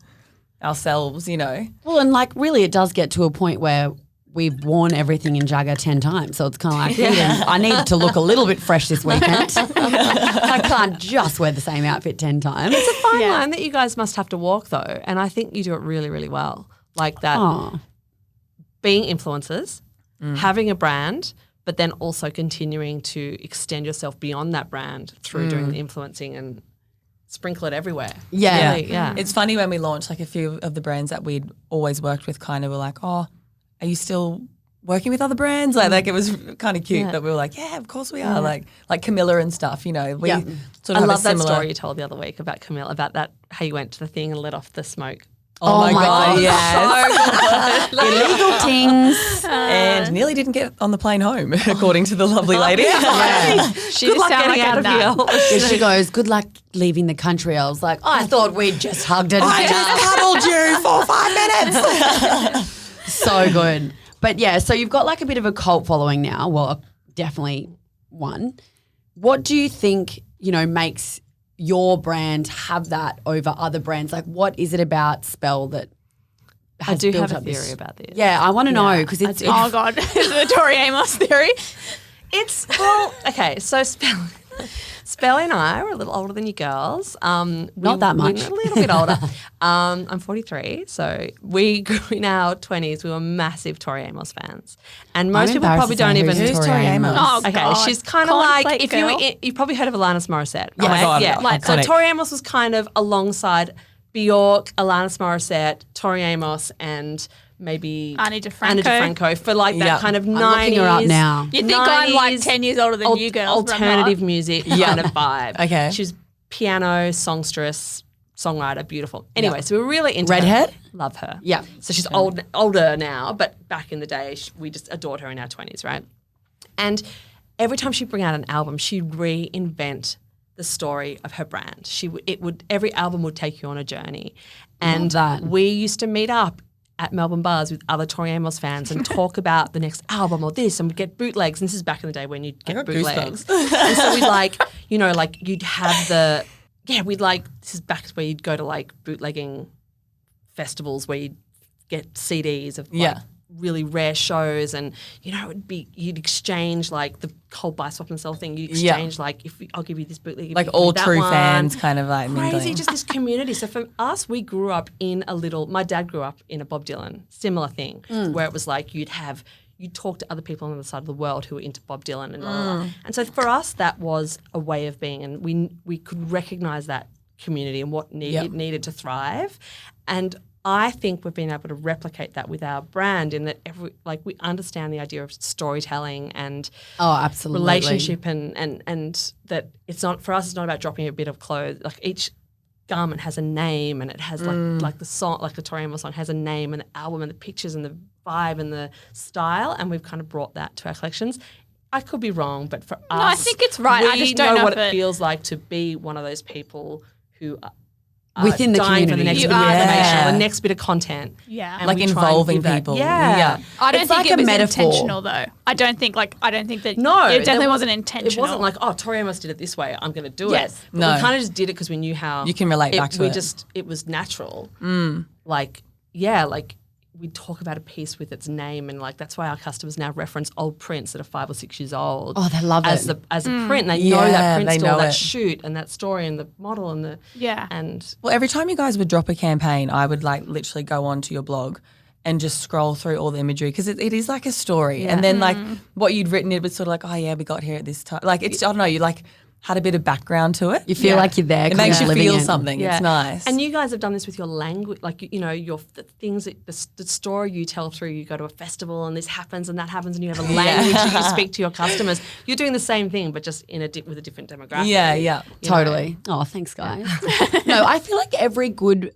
ourselves. You know. Well, and like really it does get to a point where we've worn everything in Jagger 10 times. So it's kind of like, I need to look a little bit fresh this weekend. I can't just wear the same outfit 10 times. It's a fine line that you guys must have to walk though, and I think you do it really, really well. Like that, Oh, being influencers, having a brand, but then also continuing to extend yourself beyond that brand through doing the influencing and sprinkle it everywhere. Yeah. Really, yeah. It's funny when we launched, like a few of the brands that we'd always worked with kind of were like, oh, are you still working with other brands? Like it was kind of cute, but we were like, yeah, of course we are. Like Camilla and stuff, you know. We Yeah. sort of I have a love that similar- story you told the other week about Camille, about that, how you went to the thing and let off the smoke. Oh, my God, yes. yes. Illegal things. And nearly didn't get on the plane home, according to the lovely lady. She Good just luck sounded getting like out a of nut. here. Yeah, she goes, good luck leaving the country. I was like, I thought we'd just hugged it. I just cuddled you for 5 minutes. So good. But yeah, so you've got like a bit of a cult following now. Well, definitely one. What do you think, you know, makes your brand have that over other brands? Like what is it about Spell that has I do built have a up this- theory about this. Yeah, I want to know because it's Oh God, is it the Tori Amos theory? It's, well, okay, so Spell, Spell and I were a little older than you girls. Not that much. We're a little bit older. I'm 43, so we grew in our 20s. We were massive Tori Amos fans, and most people probably don't even. Who's Tori Amos? Oh, Okay, God. she's kind of like Cornflake if girl. you've probably heard of Alanis Morissette. Oh my right? God, yeah. So iconic. Tori Amos was kind of alongside Bjork, Alanis Morissette, Tori Amos, and maybe Ani DeFranco. Ani DeFranco for like that Yeah. kind of 90s. looking her up now. You think I'm like 90s 10 years older than you girls, but I'm not. alternative music kind of vibe. Okay. She was piano, songstress, songwriter, beautiful. Anyway, so we were really into Redhead? her. Love her. Yeah. So she's older now, but back in the day, we just adored her in our 20s, right? And every time she'd bring out an album, she'd reinvent the story of her brand. Every album would take you on a journey. And that. we used to meet up at Melbourne bars with other Tori Amos fans and talk about the next album or this, and we'd get bootlegs. And this is back in the day when you'd get got bootlegs. And so we'd you'd have this is back where you'd go to like bootlegging festivals where you'd get CDs of like really rare shows, and you'd exchange like the whole buy, swap and sell thing. You exchange like I'll give you this bootleg, Like you give me all that true one. fans kind of like Crazy, mingling. just this community. So for us, we grew up in my dad grew up in a Bob Dylan, similar thing, where it was like you'd talk to other people on the other side of the world who were into Bob Dylan and blah, blah, blah. And so for us, that was a way of being, and we could recognize that community and what it needed to thrive. And I think we've been able to replicate that with our brand in that we understand the idea of storytelling and absolutely. relationship and that it's not for us. It's not about dropping a bit of clothes. Like each garment has a name, and it has like the song, like the Tori Amos song has a name, and the album and the pictures and the vibe and the style, and we've kind of brought that to our collections. I could be wrong, but for us, I think it's right. We I just don't know what if it it- feels like to be one of those people who are Within the dying for the community. next You bit of are. information, Yeah. or the next bit of content. Yeah. And Like we try and involving give that- people. Yeah. Yeah. I don't It's think like it a was metaphor. intentional though. I don't think that No, it definitely there wasn't intentional. It wasn't like, oh, Tori Amos did it this way, I'm going to do Yes. it. But No. we kind of just did it because we knew how You can relate back to it. It was natural. Like we'd talk about a piece with its name, and like that's why our customers now reference old prints that are 5 or 6 years old. Oh, they love as it. as a print. They know Yeah, that print they store, know that it. shoot, and that story, and the model, and the and Well, every time you guys would drop a campaign, I would like literally go onto your blog and just scroll through all the imagery because it is like a story. And then like what you'd written, it was sort of like, oh yeah, we got here at this time. Like it's, I don't know, you like had a bit of background to it. You feel like you're there. It makes you living feel it. something. It's nice. And you guys have done this with your language, like your the things that the story you tell through. You go to a festival and this happens and that happens, and you have a language that you speak to your customers. You're doing the same thing, but just in with a different demographic. yeah. you know? Totally. Oh, thanks, guys. No, I feel like every good's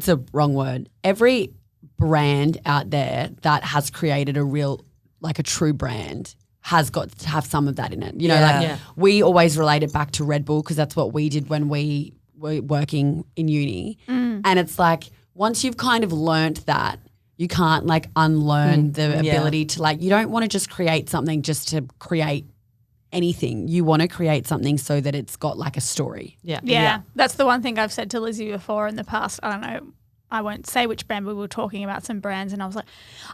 a wrong word. Every brand out there that has created a true brand has got to have some of that in it. You know, Yeah. we always relate it back to Red Bull because that's what we did when we were working in uni. And it's like once you've kind of learnt that, you can't like unlearn the ability to like, you don't want to just create something just to create anything. You want to create something so that it's got like a story. Yeah, that's the one thing I've said to Lizzie before in the past. I don't know. I won't say which brand, but we were talking about some brands, and I was like,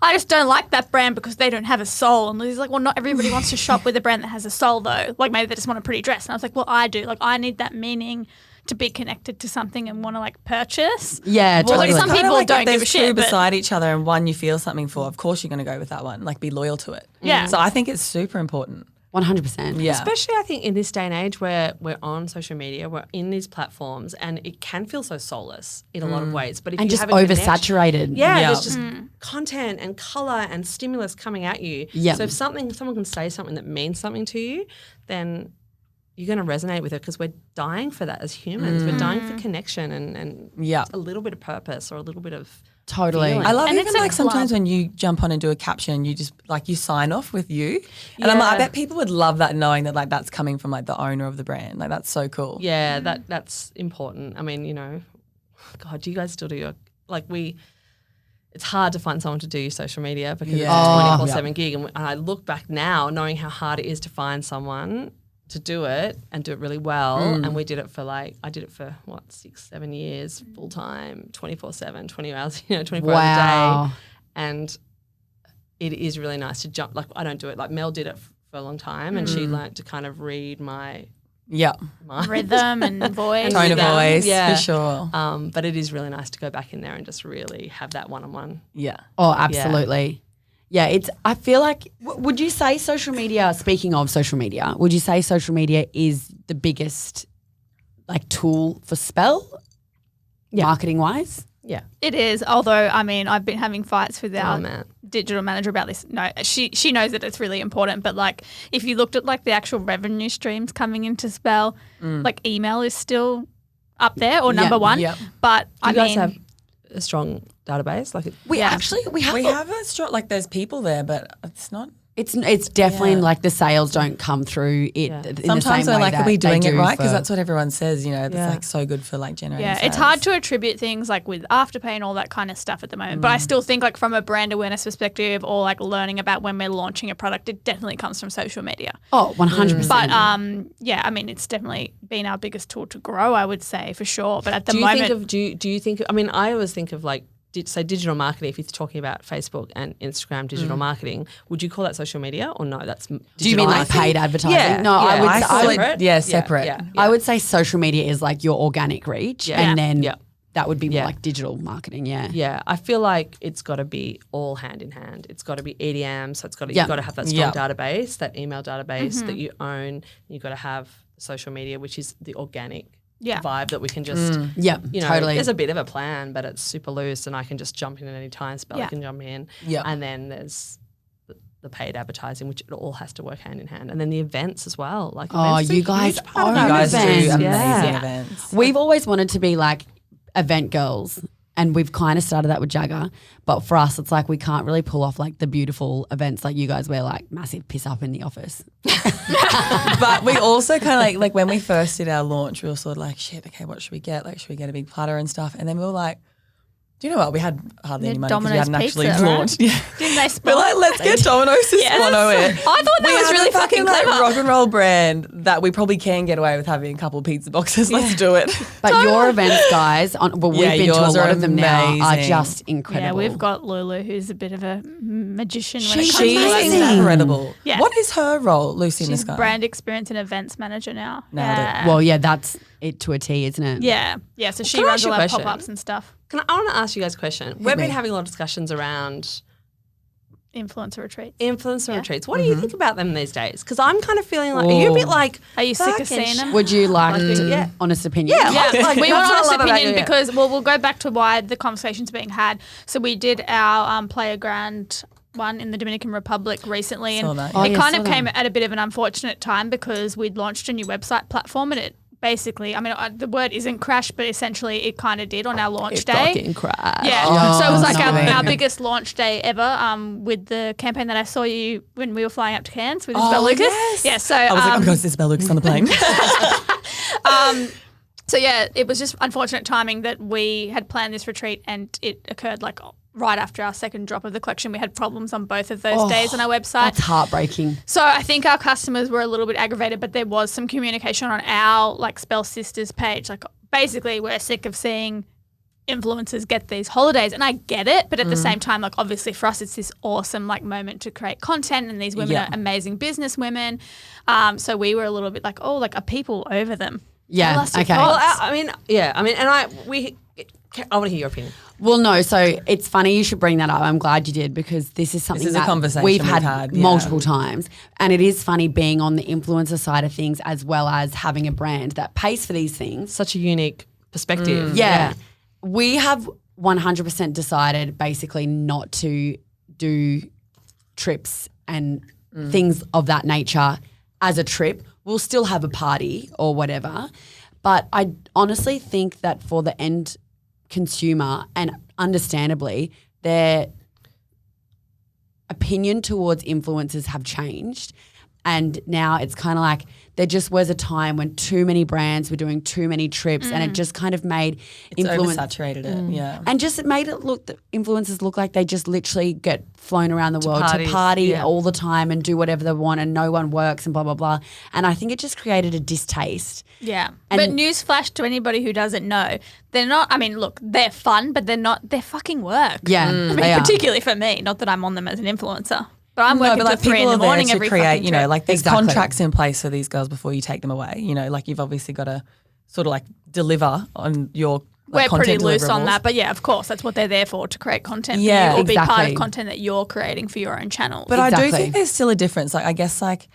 I just don't like that brand because they don't have a soul. And Lizzie's like, well, not everybody wants to shop with a brand that has a soul, though. Like maybe they just want a pretty dress. And I was like, well, I do. Like I need that meaning to be connected to something and want to like purchase. Yeah, Well, like, totally. some Kinda people like don't if give a there's shit, two but- beside each other and one you feel something for, of course you're going to go with that one. Like be loyal to it. Yeah. So I think it's super important. 100%. Yeah. Especially, I think, in this day and age where we're on social media, we're in these platforms, and it can feel so soulless in a lot of ways. But if And you just have a connection- oversaturated. yeah, Yeah. there's just content and color and stimulus coming at you. Yep. So if someone can say something that means something to you, then you're going to resonate with it because we're dying for that as humans. We're dying for connection and Yeah. a little bit of purpose or a little bit of Totally. feeling. I love And even it's a like sometimes club. when you jump on and do a caption, you just like you sign off with you. And I'm like, I bet people would love that knowing that like that's coming from like the owner of the brand. Like that's so cool. Yeah, that's important. I mean, God, do you guys still do your it's hard to find someone to do your social media because Yeah. it's a 24/7 gig. And I look back now knowing how hard it is to find someone to do it and do it really well. And we did it for I did it for 6-7 years, full time, 24/7, 20 hours, 24 hours a Wow. day. And it is really nice to jump. Like I don't do it. Like Mel did it for a long time, and she learnt to kind of read my Rhythm and voice. Tone of voice, Yeah. for sure. But it is really nice to go back in there and just really have that one-on-one. Yeah. Oh, absolutely. Yeah, I feel like, would you say social media, speaking of social media, would you say social media is the biggest like tool for Spell, marketing wise? Yeah. It is, although, I mean, I've been having fights with our man. digital manager about this. No, she knows that it's really important, but like if you looked at like the actual revenue streams coming into Spell, like email is still up there or number one. Yep. But Do you guys have a strong database? Like We have We have a strong, like there's people there, but it's not. It's definitely like the sales don't come through it. Yeah. In the Sometimes same we're way like, that are we they doing it do right? Because for- that's what everyone says, you know, it's Yeah. like so good for like generating it's sales. hard to attribute things like with Afterpay and all that kind of stuff at the moment. But I still think like from a brand awareness perspective or like learning about when we're launching a product, it definitely comes from social media. Oh, 100%. But I mean, it's definitely been our biggest tool to grow, I would say, for sure. But at the do you moment, think I mean, I always think of like digital marketing. If you're talking about Facebook and Instagram digital marketing, would you call that social media or no? That's do you mean like paid advertising? Yeah, No, yeah. I would Separate? separate. Yeah. I would say social media is like your organic reach, Yeah. and then Yeah. that would be more Yeah. like digital marketing. Yeah. Yeah, I feel like it's got to be all hand in hand. It's got to be EDM, so Yeah. you've got to have that strong Yeah. database, that email database that you own. You've got to have social media, which is the organic vibe that we can just, Yeah, you know, totally. there's a bit of a plan, but it's super loose and I can just jump in at any time, Spell Yeah. can jump in. Yeah. And then there's the paid advertising, which it all has to work hand in hand. And then the events as well. Like events are you a guys huge part of own our You guys do business. amazing Yeah. events. We've always wanted to be like event girls, and we've kind of started that with Jagger. But for us, it's like we can't really pull off like the beautiful events like you guys wear like massive piss up in the office. But we also kind of like when we first did our launch, we were sort of like, shit, okay, what should we get? Like, should we get a big platter and stuff? And then we were like, do you know what? We had hardly any money because we Domino's hadn't actually pizza, right? launched. Yeah. didn't they We're spot? like, let's get Domino's to sponsor it. I thought that was have really a fucking fucking like clever. rock and roll brand that we probably can get away with having a couple of pizza boxes. Let's do it. But your events, guys, we've Yeah, been to a yours lot are of them now, are amazing. just incredible. Yeah, we've got Lulu, who's a bit of a magician when it She's comes to She's that amazing. stuff. incredible. Yeah. What is her role, Lucy in the She's Sky? brand experience and events manager now. Nailed it. Yeah. Well, yeah, that's it to a T, isn't it? Yeah. So she Can I runs ask a you a lot of question? pop-ups and stuff. I want to ask you guys a question. We've been having a lot of discussions around Influencer retreats. influencer retreats. What do you think about them these days? Because I'm kind of feeling like, are you a bit like, Are you sick of fucking seeing them? Would you like yeah. honest opinion? Yeah. Yeah, Like, we that's want what I honest love about opinion you, yeah. because, well, we'll go back to why the conversation's being had. So we did our Player Grand one in the Dominican Republic recently, Saw and that, yeah. it Oh, yeah, kind saw of that. came at a bit of an unfortunate time because we'd launched a new website platform and it basically, I mean, the word isn't crash, but essentially it kind of did on our launch day. fucking crash. Yeah, Oh, so it was like no. our biggest launch day ever with the campaign that I saw you when we were flying up to Cairns with Isabel Lucas. yes. Yeah, so I was like, oh my God, it's Isabel Lucas on the plane. So yeah, it was just unfortunate timing that we had planned this retreat and it occurred like right after our second drop of the collection. We had problems on both of those days on our website. That's heartbreaking. So I think our customers were a little bit aggravated, but there was some communication on our like Spell Sisters page. Like basically we're sick of seeing influencers get these holidays, and I get it, but at the same time, like obviously for us it's this awesome like moment to create content, and these women Yeah. are amazing business women. So we were a little bit like, oh, like are people over them? Yeah, Tell us your okay. thoughts. Well, I mean, and I want to hear your opinion. Well, no, so it's funny you should bring that up. I'm glad you did because this is something is a that conversation we've we've had had, yeah. multiple times. And it is funny being on the influencer side of things as well as having a brand that pays for these things. Such a unique perspective. Yeah. We have 100% decided basically not to do trips and things of that nature as a trip. We'll still have a party or whatever. But I honestly think that for the end consumer, and understandably, their opinion towards influencers have changed. And now it's kind of like there just was a time when too many brands were doing too many trips and it just kind of made It's oversaturated it, yeah. and just it made it look, the influencers look like they just literally get flown around the world parties, to party yeah. all the time and do whatever they want and no one works and blah, blah, blah. And I think it just created a distaste. Yeah. And- but newsflash to anybody who doesn't know, they're not, I mean, look, they're fun, but they're fucking work. Yeah, I mean, they are. particularly for me, not that I'm on them as an influencer. But I'm working till 3 in the morning to every create, fucking you know, trip. like there's Exactly. contracts in place for these girls before you take them away. You know, like you've obviously got to sort of like deliver on your We're pretty content loose on deliverables. that, but yeah, of course, that's what they're there for, to create content Yeah, for you or be part exactly. of content that you're creating for your own channel. But I do Exactly. think there's still a difference. Like I guess like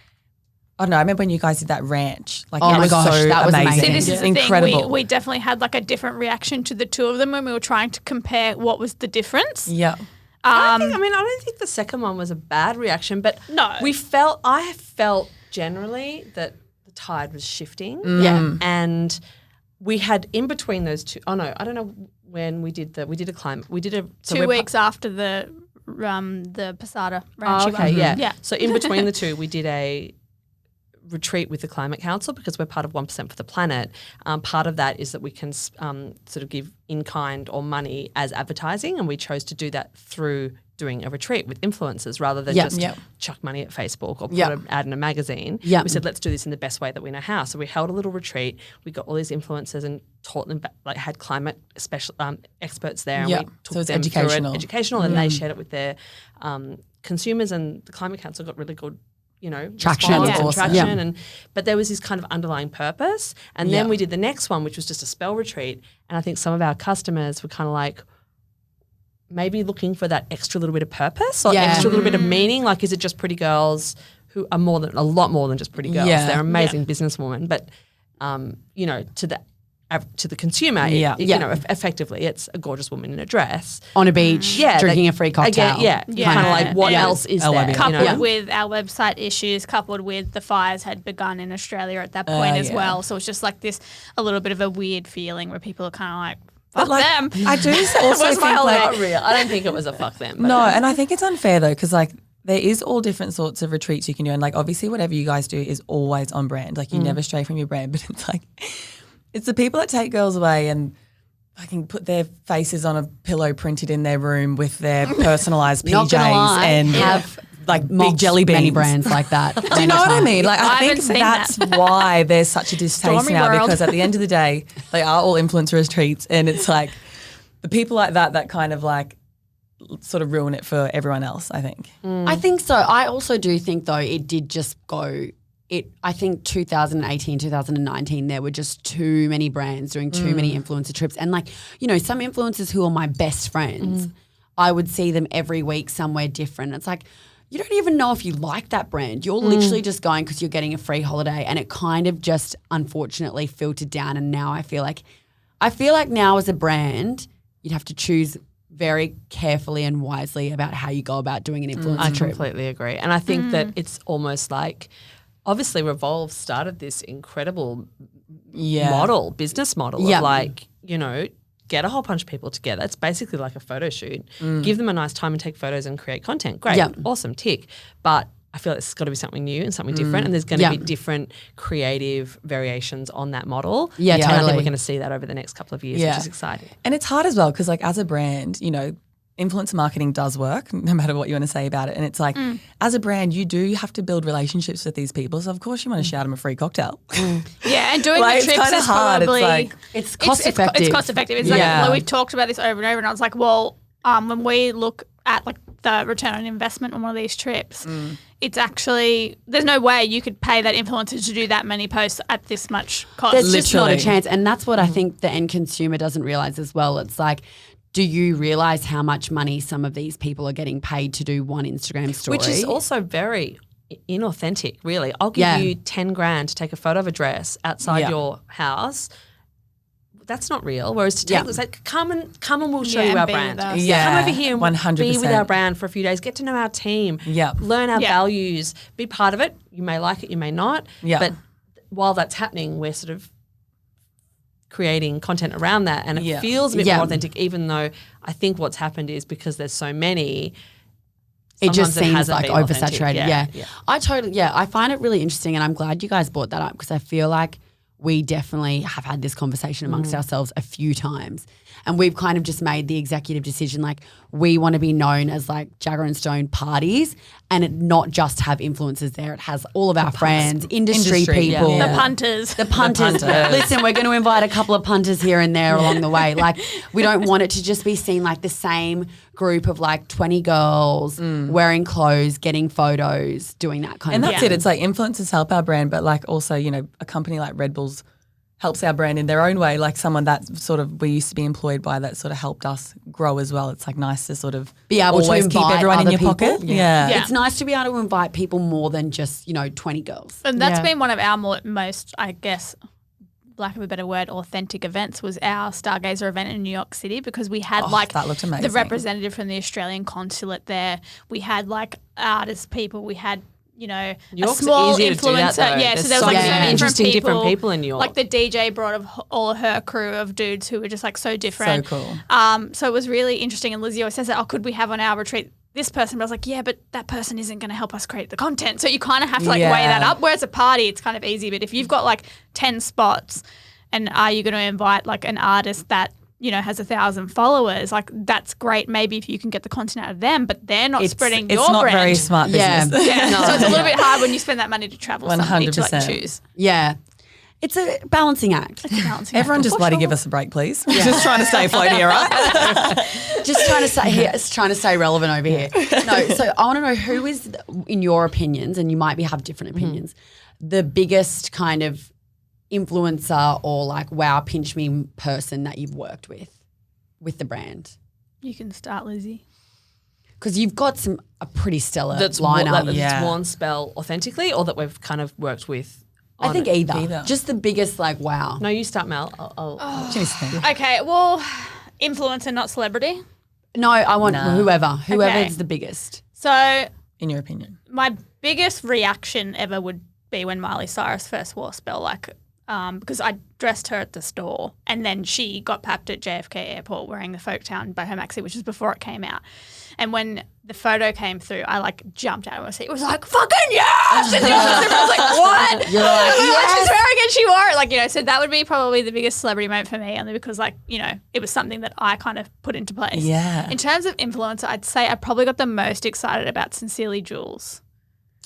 I don't know. I remember when you guys did that ranch. Like Oh it my was gosh, so that was amazing. amazing. See, this is the incredible. thing. We definitely had like a different reaction to the two of them when we were trying to compare what was the difference. Yeah. I don't think the second one was a bad reaction, but No. I felt generally that the tide was shifting. Yeah. And we had in between those two, I don't know when we did a 2 weeks after the Posada ranch. okay, yeah. Yeah. So in between the two, we did a retreat with the Climate Council because we're part of 1% for the Planet. Part of that is that we can sort of give in-kind or money as advertising, and we chose to do that through doing a retreat with influencers rather than Yep. just Yep. chuck money at Facebook or put Yep. an ad in a magazine. Yep. We said, let's do this in the best way that we know how. So we held a little retreat. We got all these influencers and taught them, like had climate special experts there, and Yep. we took So it's them educational. through it, educational, and they shared it with their consumers, and the Climate Council got really good, you know, Traction. response Yeah. and Awesome. traction. Yeah. But there was this kind of underlying purpose. And then Yeah. we did the next one, which was just a spell retreat. And I think some of our customers were kind of like, maybe looking for that extra little bit of purpose or Yeah. extra little bit of meaning. Like, is it just pretty girls who are a lot more than just pretty girls? Yeah. They're amazing businesswomen. But, you know, to the consumer, Yeah. you know, effectively, it's a gorgeous woman in a dress. On a beach, drinking a free cocktail. Again, Yeah. kind of like what Yeah. else is LYB. there? Coupled You know? with our website issues, coupled with the fires had begun in Australia at that point as yeah. well. So it's just like this, a little bit of a weird feeling where people are kind of like, But fuck like, them. I do also Where's think my holiday? like Not real. I don't think it was a fuck them. But no, and I think it's unfair though because like there is all different sorts of retreats you can do, and like obviously whatever you guys do is always on brand. Like you never stray from your brand, but it's like it's the people that take girls away and fucking put their faces on a pillow printed in their room with their personalised Not gonna PJs lie, and have like big mocked jelly beans. many brands like that. Do you know what I mean? Like I I think haven't seen that's that. why there's such a distaste Stormy now world. because at the end of the day, they are all influencer retreats, and it's like the people like that kind of like sort of ruin it for everyone else. I think. I think so. I also do think though it did just go. I think 2018, 2019, there were just too many brands doing too many influencer trips. And like, you know, some influencers who are my best friends, I would see them every week somewhere different. It's like, you don't even know if you like that brand. You're literally just going because you're getting a free holiday. And it kind of just unfortunately filtered down. And now I feel like now as a brand, you'd have to choose very carefully and wisely about how you go about doing an influencer I trip. completely agree. And I think that it's almost like, obviously Revolve started this incredible business model Yeah. of like, you know, get a whole bunch of people together. It's basically like a photo shoot. Give them a nice time and take photos and create content. Great. Yeah. Awesome. Tick. But I feel like it's got to be something new and something different, and there's going to Yeah. be different creative variations on that model. Yeah, And I think totally. we're going to see that over the next couple of years, Yeah. which is exciting. And it's hard as well because, like, as a brand, you know, influencer marketing does work no matter what you want to say about it. And it's like, as a brand, you do have to build relationships with these people. So, of course, you want to shout them a free cocktail. Yeah, and doing Like, the it's trips kinda is hard. It's probably like- It's cost effective. It's cost effective. It's Yeah. like we've talked about this over and over, and I was like, well, when we look at like the return on investment on one of these trips, it's actually there's no way you could pay that influencer to do that many posts at this much cost. There's just not a Literally. chance. And that's what I think the end consumer doesn't realize as well. It's like, do you realize how much money some of these people are getting paid to do one Instagram story? Which is also very inauthentic, really. I'll give you 10 grand to take a photo of a dress outside Yeah. your house. That's not real. Whereas to take, Yeah. it's like, come and we'll show Yeah, you and our be brand. with us. Yeah, Come over here and 100%. be with our brand for a few days. Get to know our team. Yeah. Learn our Yeah. values. Be part of it. You may like it, you may not. Yeah. But while that's happening, we're sort of creating content around that, and it Yeah. feels a bit Yeah. more authentic, even though I think what's happened is because there's so many, it just sometimes seems hasn't like been authentic. oversaturated. Yeah. I find it really interesting, and I'm glad you guys brought that up because I feel like we definitely have had this conversation amongst ourselves a few times. And we've kind of just made the executive decision, like we want to be known as like Jagger and Stone parties, and it not just have influencers there. It has all of our friends, industry Industry, yeah. people. the punters. The punters. Listen, we're going to invite a couple of punters here and there along the way. Like, we don't want it to just be seen like the same group of like 20 girls wearing clothes, getting photos, doing that kind And of that's thing. it. It's like influencers help our brand, but like also, you know, a company like Red Bull's helps our brand in their own way. Like someone that sort of we used to be employed by that sort of helped us grow as well. It's like nice to sort of Be able to always keep invite everyone in other your people. pocket. Yeah. Yeah. It's nice to be able to invite people more than just, 20 girls. And that's been one of our most, I guess, lack of a better word, authentic events was our Stargazer event in New York City because we had that looked the amazing. representative from the Australian consulate there. We had like artist people. We had a York's small easier to do that, influencer. though. Yeah, There's so there was so like many so many interesting different people in New York. Like the DJ brought all of her crew of dudes who were just like so different. So cool. So it was really interesting. And Lizzie always says that, could we have on our retreat this person? But I was like, yeah, but that person isn't going to help us create the content. So you kind of have to weigh that up. Whereas a party, it's kind of easy. But if you've got like 10 spots and are you going to invite like an artist that, has 1,000 followers, like that's great. Maybe if you can get the content out of them, but they're not spreading your It's not brand. very smart Yeah. business. Yeah. So it's a little bit hard when you spend that money to travel somebody to like 100%. choose. Yeah. It's a balancing act. Everyone just bloody give us a break, please. Just trying to stay afloat here, right? Just trying to stay relevant over here. No, so I want to know who is, in your opinions, and you might have different opinions, the biggest kind of influencer or like wow pinch me person that you've worked with the brand? You can start, Lizzie. Because you've got a pretty stellar that's lineup. that's worn Spell authentically, or that we've kind of worked with. I think either. Either. Just the biggest like wow. No, you start, Mel. Jeez. Okay, well, influencer, not celebrity. No, I want whoever's Okay. the biggest. So In your opinion. my biggest reaction ever would be when Miley Cyrus first wore Spell, because I dressed her at the store and then she got papped at JFK Airport wearing the Folktown by her maxi, which is before it came out. And when the photo came through, I jumped out of my seat. It was like, fucking yes! And I was like, what? You're like, yes! She's wearing it, she wore it. So that would be probably the biggest celebrity moment for me, only because it was something that I kind of put into place. Yeah. In terms of influencer, I'd say I probably got the most excited about Sincerely Jules.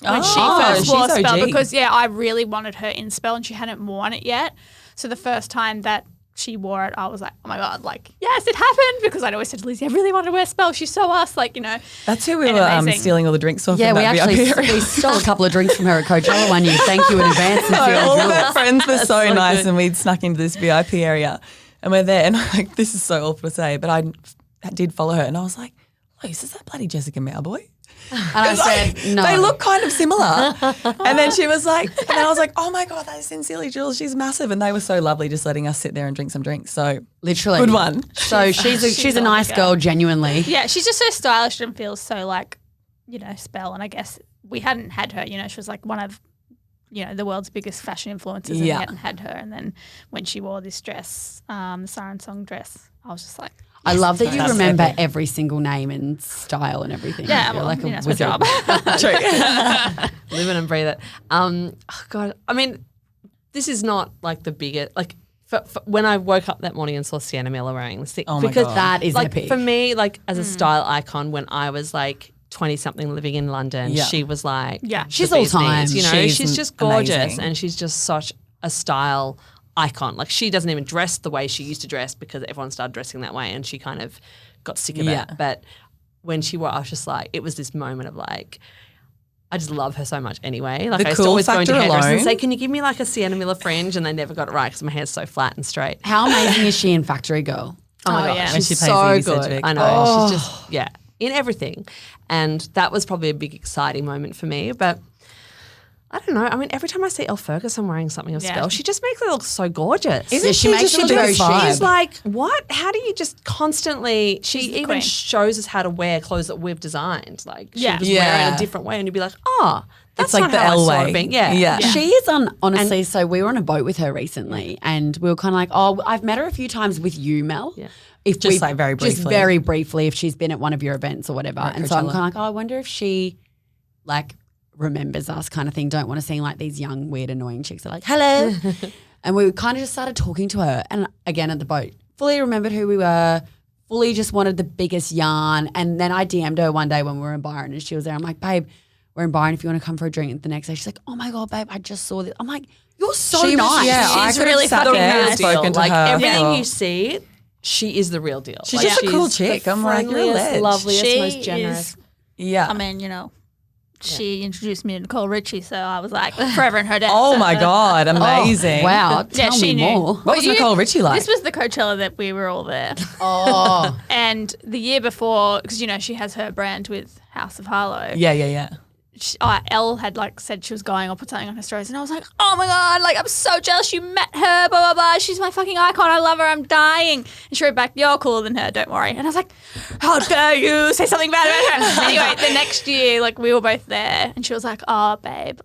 When she Oh, first wore she's Spell, OG. because I really wanted her in Spell and she hadn't worn it yet. So the first time that she wore it, I was like, oh my God, yes, it happened, because I'd always said to Lizzie, I really want to wear Spell. She's so us, That's who we and were amazing. stealing all the drinks off. Yeah, in we that actually VIP area. we stole a couple of drinks from her at Coachella one year. Thank you in advance. All of our Jules. friends were so so nice, good. and we'd snuck into this VIP area, and we're there, and this is so awful to say, but I did follow her, and I was like, Luce, is that bloody Jessica Mowboy? And I said, no. They look kind of similar. And then she was like, and then I was like, oh my God, that is Sincerely Jules. She's massive. And they were so lovely just letting us sit there and drink some drinks. So Literally. good one. So she's a a nice lovely girl, genuinely. Yeah, she's just so stylish and feels so Spell. And I guess we hadn't had her, she was one of, the world's biggest fashion influencers, and we Yeah. hadn't had her. And then when she wore this dress, the Siren Song dress, I was just like, I love that you That's remember epic. every single name and style and everything. yeah, You're well, like a that's my wizard. job. True. Live it and breathe it. Oh God, I mean, this is not the biggest. For when I woke up that morning and saw Sienna Miller wearing this thing, Oh my because God. That is epic. for me, as a style icon, when I was 20-something living in London, Yeah. she was Yeah. She's the all bee's time. knees, She's she's just gorgeous, amazing. and she's just such a style icon. She doesn't even dress the way she used to dress because everyone started dressing that way, and she kind of got sick of Yeah. it. But when she wore, I was just it was this moment of I just love her so much anyway. I used to cool always go into factor hairdressers and alone. say, can you give me a Sienna Miller fringe? And they never got it right because my hair's so flat and straight. How amazing is she in Factory Girl? Oh my Oh, God, yeah. When she's she plays so Evie good. Sedgwick. I know. Oh. She's just, in everything. And that was probably a big exciting moment for me. But I don't know. I mean, every time I see Elle Ferguson wearing something of Yeah. Spell, she just makes it look so gorgeous. Yeah, she makes it look very chic. She's what? How do you just constantly? She She's the even queen. shows us how to wear clothes that we've designed. She Yeah. would just wear it in Yeah. a different way, and you'd be like, oh, that's It's not the how Elle I saw way. it being. Yeah, Yeah. She is honestly. So we were on a boat with her recently, and we were kind of like, "Oh, I've met her a few times with you, Mel." Yeah. If Just, we- very just briefly. very briefly, if she's been at one of your events or whatever. Or at And so I'm Coachella. kind of like, "Oh, I wonder if she remembers us," kind of thing. Don't want to seem like these young, weird, annoying chicks that are like, "Hello," and we kind of just started talking to her, and again at the boat, fully remembered who we were. Fully just wanted the biggest yarn. And then I DM'd her one day when we were in Byron and she was there. I'm like, "Babe, we're in Byron if you want to come for a drink." The next day she's like, "Oh my God, babe, I just saw this." I'm like, "You're so She was- nice." yeah, I She's could have really sat fucking there and nice. spoken to her Everything for- you see, she is the real deal. She's just a cool chick. The I'm like, you're a friendliest, ledge. loveliest, She most generous. is- Yeah. I mean, she introduced me to Nicole Richie, so I was like forever in her debt. Oh so- my God, amazing. Wow. Yeah, Tell she me knew. more. What was Nicole Richie like? This was the Coachella that we were all there. Oh. And the year before, because, she has her brand with House of Harlow. Yeah. Elle had said she was going or put something on her stories, and I was like, oh my God, I'm so jealous you met her, blah, blah, blah. She's my fucking icon. I love her. I'm dying. And she wrote back, you're cooler than her. Don't worry. And I was like, how dare you say something bad about her. Anyway, the next year, we were both there, and she was like, oh, babe,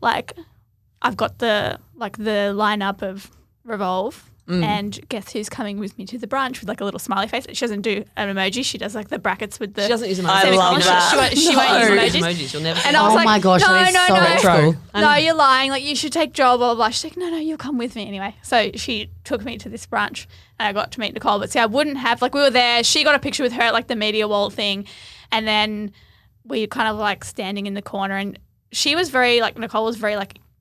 I've got the lineup of Revolve. And guess who's coming with me to the brunch with a little smiley face? She doesn't do an emoji. She does the brackets with the. She doesn't use emojis. I love that. She won't use emojis. You'll never And I was Oh like, my gosh, that is so retro. No, you're lying. You should take Joel, blah, blah, blah. She's like, no, you'll come with me anyway. So she took me to this brunch and I got to meet Nicole. But see, I wouldn't have, we were there. She got a picture with her at the media wall thing. And then we kind of standing in the corner. And she was very, Nicole was very,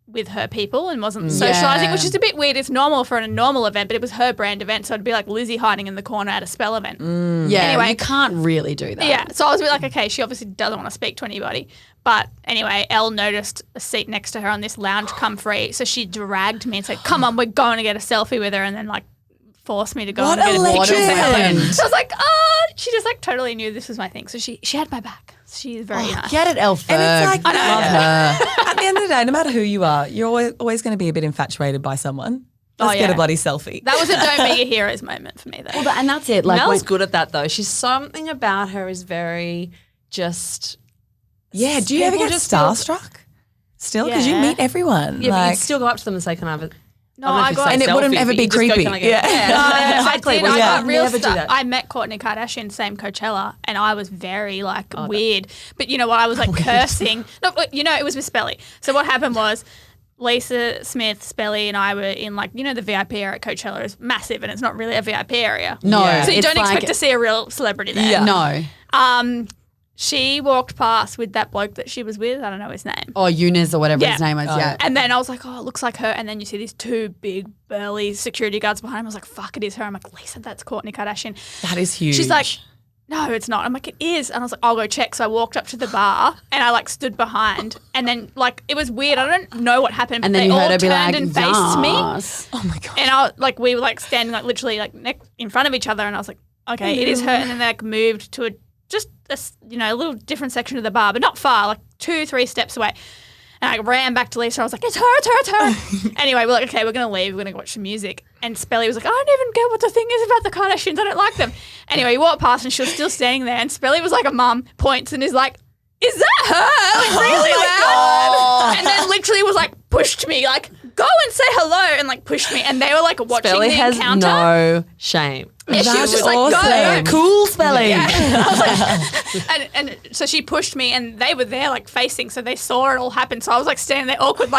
with her people and wasn't socializing, which is a bit weird. It's normal for a normal event, but it was her brand event. So it'd be Lizzie hiding in the corner at a spell event. Yeah, Anyway. you can't really do that. Yeah, so I was a bit okay, she obviously doesn't want to speak to anybody. But anyway, Elle noticed a seat next to her on this lounge come free. So she dragged me and said, come on, we're going to get a selfie with her. And then forced me to go and get a picture with her. So I was like, oh, she just totally knew this was my thing. So she had my back. She's very nice. Get it, Elf. And it's I love her. At the end of the day, no matter who you are, you're always going to be a bit infatuated by someone. Let's get a bloody selfie. That was a don't be a heroes moment for me, though. Well, and that's it. Mel's good at that though. She's something about her is very just. Yeah, do you ever People get just feel- starstruck? Still? Because you Yeah. meet everyone. Yeah, but you'd still go up to them and say, "Can I have a?" No, I don't know if I it's got- like And it wouldn't selfie, ever but be you just go, creepy. "Can I get-" Yeah. exactly. I did. Well, I yeah, got real never do stuff. that. I met Kourtney Kardashian, same Coachella, and I was very weird. But you know what? I was cursing. No, but, it was with Spelly. So what happened was Lisa Smith, Spelly, and I were in the VIP area at Coachella is massive, and it's not really a VIP area. No, Yeah. So you it's don't expect to see a real celebrity there. Yeah. No. She walked past with that bloke that she was with. I don't know his name. Or Eunice or whatever Yeah. his name was. Yeah. And then I was like, oh, it looks like her. And then you see these two big, burly security guards behind him. I was like, fuck, it is her. I'm like, Lisa, that's Kourtney Kardashian. That is huge. She's like, no, it's not. I'm like, it is. And I was like, I'll go check. So I walked up to the bar and I stood behind. And then it was weird. I don't know what happened. And but then they you heard all her be turned like, and faced me. yes. oh my God. And I we were standing literally in front of each other. And I was like, okay, it is her. And then they moved to a little different section of the bar, but not far, 2-3 steps away. And I ran back to Lisa. I was like, it's her. Anyway, we're like, okay, we're going to leave. We're going to watch some music. And Spelly was like, I don't even get what the thing is about the Kardashians. I don't like them. Anyway, we walked past and she was still standing there. And Spelly was like a mum, points and is like, is that her? Really loud. And then literally was pushed me, go and say hello, and pushed me. And they were watching Spelly the has encounter. no shame. Yeah, she was That's just awesome. go. Cool spelling. Yeah. I was and so she pushed me, and they were there facing, so they saw it all happen. So I was standing there awkward,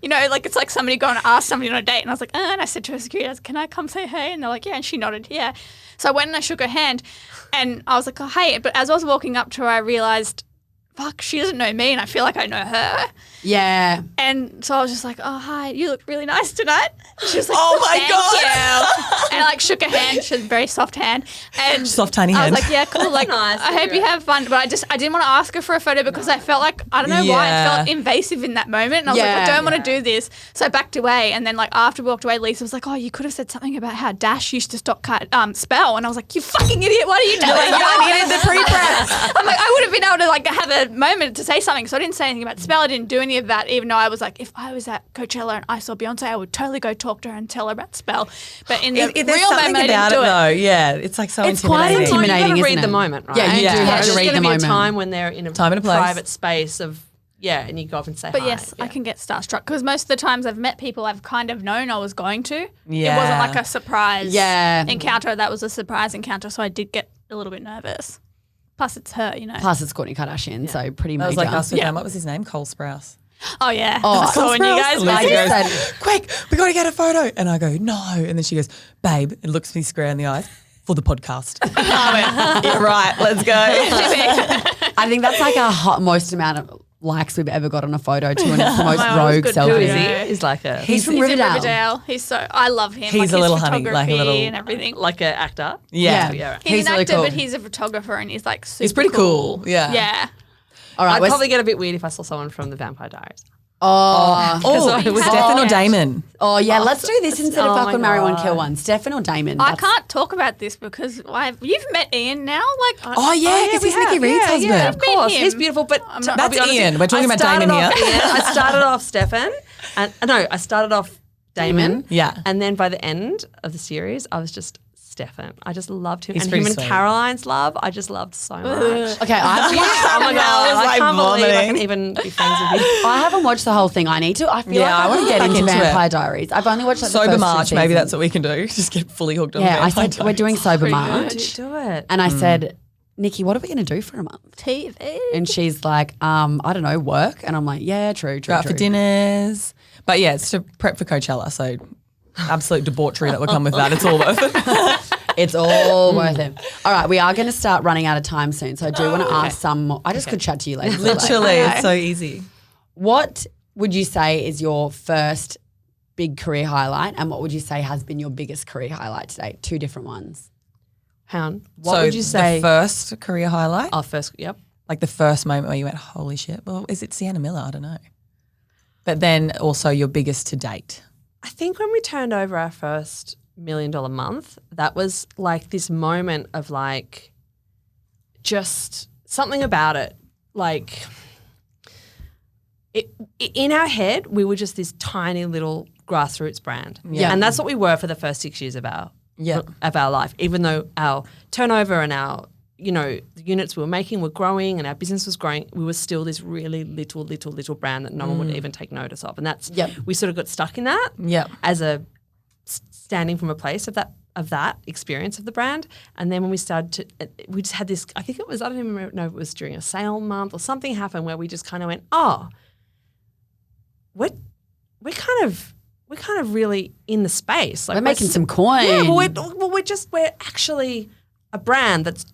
it's somebody going to ask somebody on a date, and I was like, and I said to her security, can I come say hey? And they're like, yeah, and she nodded, yeah. So I went and I shook her hand, and I was like, oh hey, but as I was walking up to her, I realised, fuck, she doesn't know me, and I feel like I know her. Yeah. And so I was just like, oh, hi, you look really nice tonight. And she was like, Oh my thank God. you. And I shook her hand. She had a very soft hand. And Soft, tiny I hand. was like, yeah, cool. Nice. I hope you have fun. But I didn't want to ask her for a photo because I felt I don't know why, I Yeah. felt invasive in that moment. And I was Yeah. I don't want to do this. So I backed away. And then after we walked away, Lisa was like, oh, you could have said something about how Dash used to stop Spell. And I was like, you fucking idiot. What are you doing? I needed the pre-prep. I'm like, I would have been able to have a moment to say something. So I didn't say anything about Spell. I didn't do any of that, even though I was if I was at Coachella and I saw Beyonce, I would totally go talk to her and tell her about Spell. But in the There's real something moment, about I didn't do it. though. Yeah, it's so It's quite intimidating. intimidating. You've got to isn't read it? the moment, right? Yeah, you do have to There's read gonna the be moment. a time when they're in a Time and a place. private space of, and you go up and say But hi. yes, Yeah. I can get starstruck because most of the times I've met people I've kind of known I was going to. Yeah. It wasn't a surprise Yeah. encounter. That was a surprise encounter, so I did get a little bit nervous. Plus, it's her, Plus, it's Kourtney Kardashian, so pretty That major. was like us with what was his name? Cole Sprouse. Oh, yeah. Oh, That's cool when you guys Lucy met. goes, said- quick, we got to get a photo. And I go, no. And then she goes, babe, and looks me square in the eyes, for the podcast. I went, yeah, right, let's go. I think that's a most amount of likes we've ever got on a photo too, and it's the most My rogue good Who selfie. is he? Yeah. He's like a He's from He's in Riverdale. Riverdale. He's so I love him. He's like a his little honey, like a photography little- and everything. like an actor. Yeah. Yeah. He's an really actor, cool. but he's a photographer, and he's like super. He's pretty cool. Yeah. Yeah. All right, I'd we're probably get a bit weird if I saw someone from the Vampire Diaries. oh, Oh, it was Stefan or hot. Damon? yeah. Let's do this instead of oh fuck my one, marry one, God. kill one. Stefan or Damon? I That's- can't talk about this because you've met Ian now. Like, Oh yeah, because he's Nikki Reed's husband. Yeah, of Met course. him. He's beautiful, but not- I'll That's be honest, Ian. We're talking I about Damon started off here. Ian. I started off Stefan, and I started off Damon. Yeah. And then by the end of the series, I was just Stefan. I just loved him. He's and pretty him and sweet. Caroline's love, I just loved so much. Okay, I haven't watched, Oh my God, I like can't believe I vomiting. can even be friends with you. I haven't watched the whole thing. I need to. I feel Yeah, like I I want wanna to get get into back into Vampire it. Diaries. I've only watched like, the Sober first March, two maybe seasons. that's what we can do. Just get fully hooked on Yeah, I Vampire said we're doing Sober Pretty March, good. Do it. and I said, Nikki, what are we going to do for a month? TV. And she's like, I don't know, work. And I'm like, yeah, true. Go out for dinners. But yeah, it's to prep for Coachella, so absolute debauchery that will come with that. It's all worth it. It's all worth it. All right, we are going to start running out of time soon, so I do want to ask some more. I just could chat to you later. Literally, it's so easy. What would you say is your first big career highlight, and what would you say has been your biggest career highlight today? Two different ones. Hound, what So would you say? the first career highlight? Oh, first, yep. Like the first moment where you went, holy shit. Well, is it Sienna Miller? I don't know. But then also your biggest to date. I think when we turned over our first $1 million month, that was like this moment of like just something about it. Like in our head, we were just this tiny little grassroots brand. Yeah. And that's what we were for the first 6 years of our life, even though our turnover and our the units we were making were growing and our business was growing, we were still this really little brand that no one would even take notice of. And that's, we sort of got stuck in that as a standing from a place of that experience of the brand. And then when we started we just had this, I think it was, I don't even know if it was during a sale month or something happened where we just kind of went, we're kind of really in the space. Like We're making some coin. Yeah, we're actually a brand that's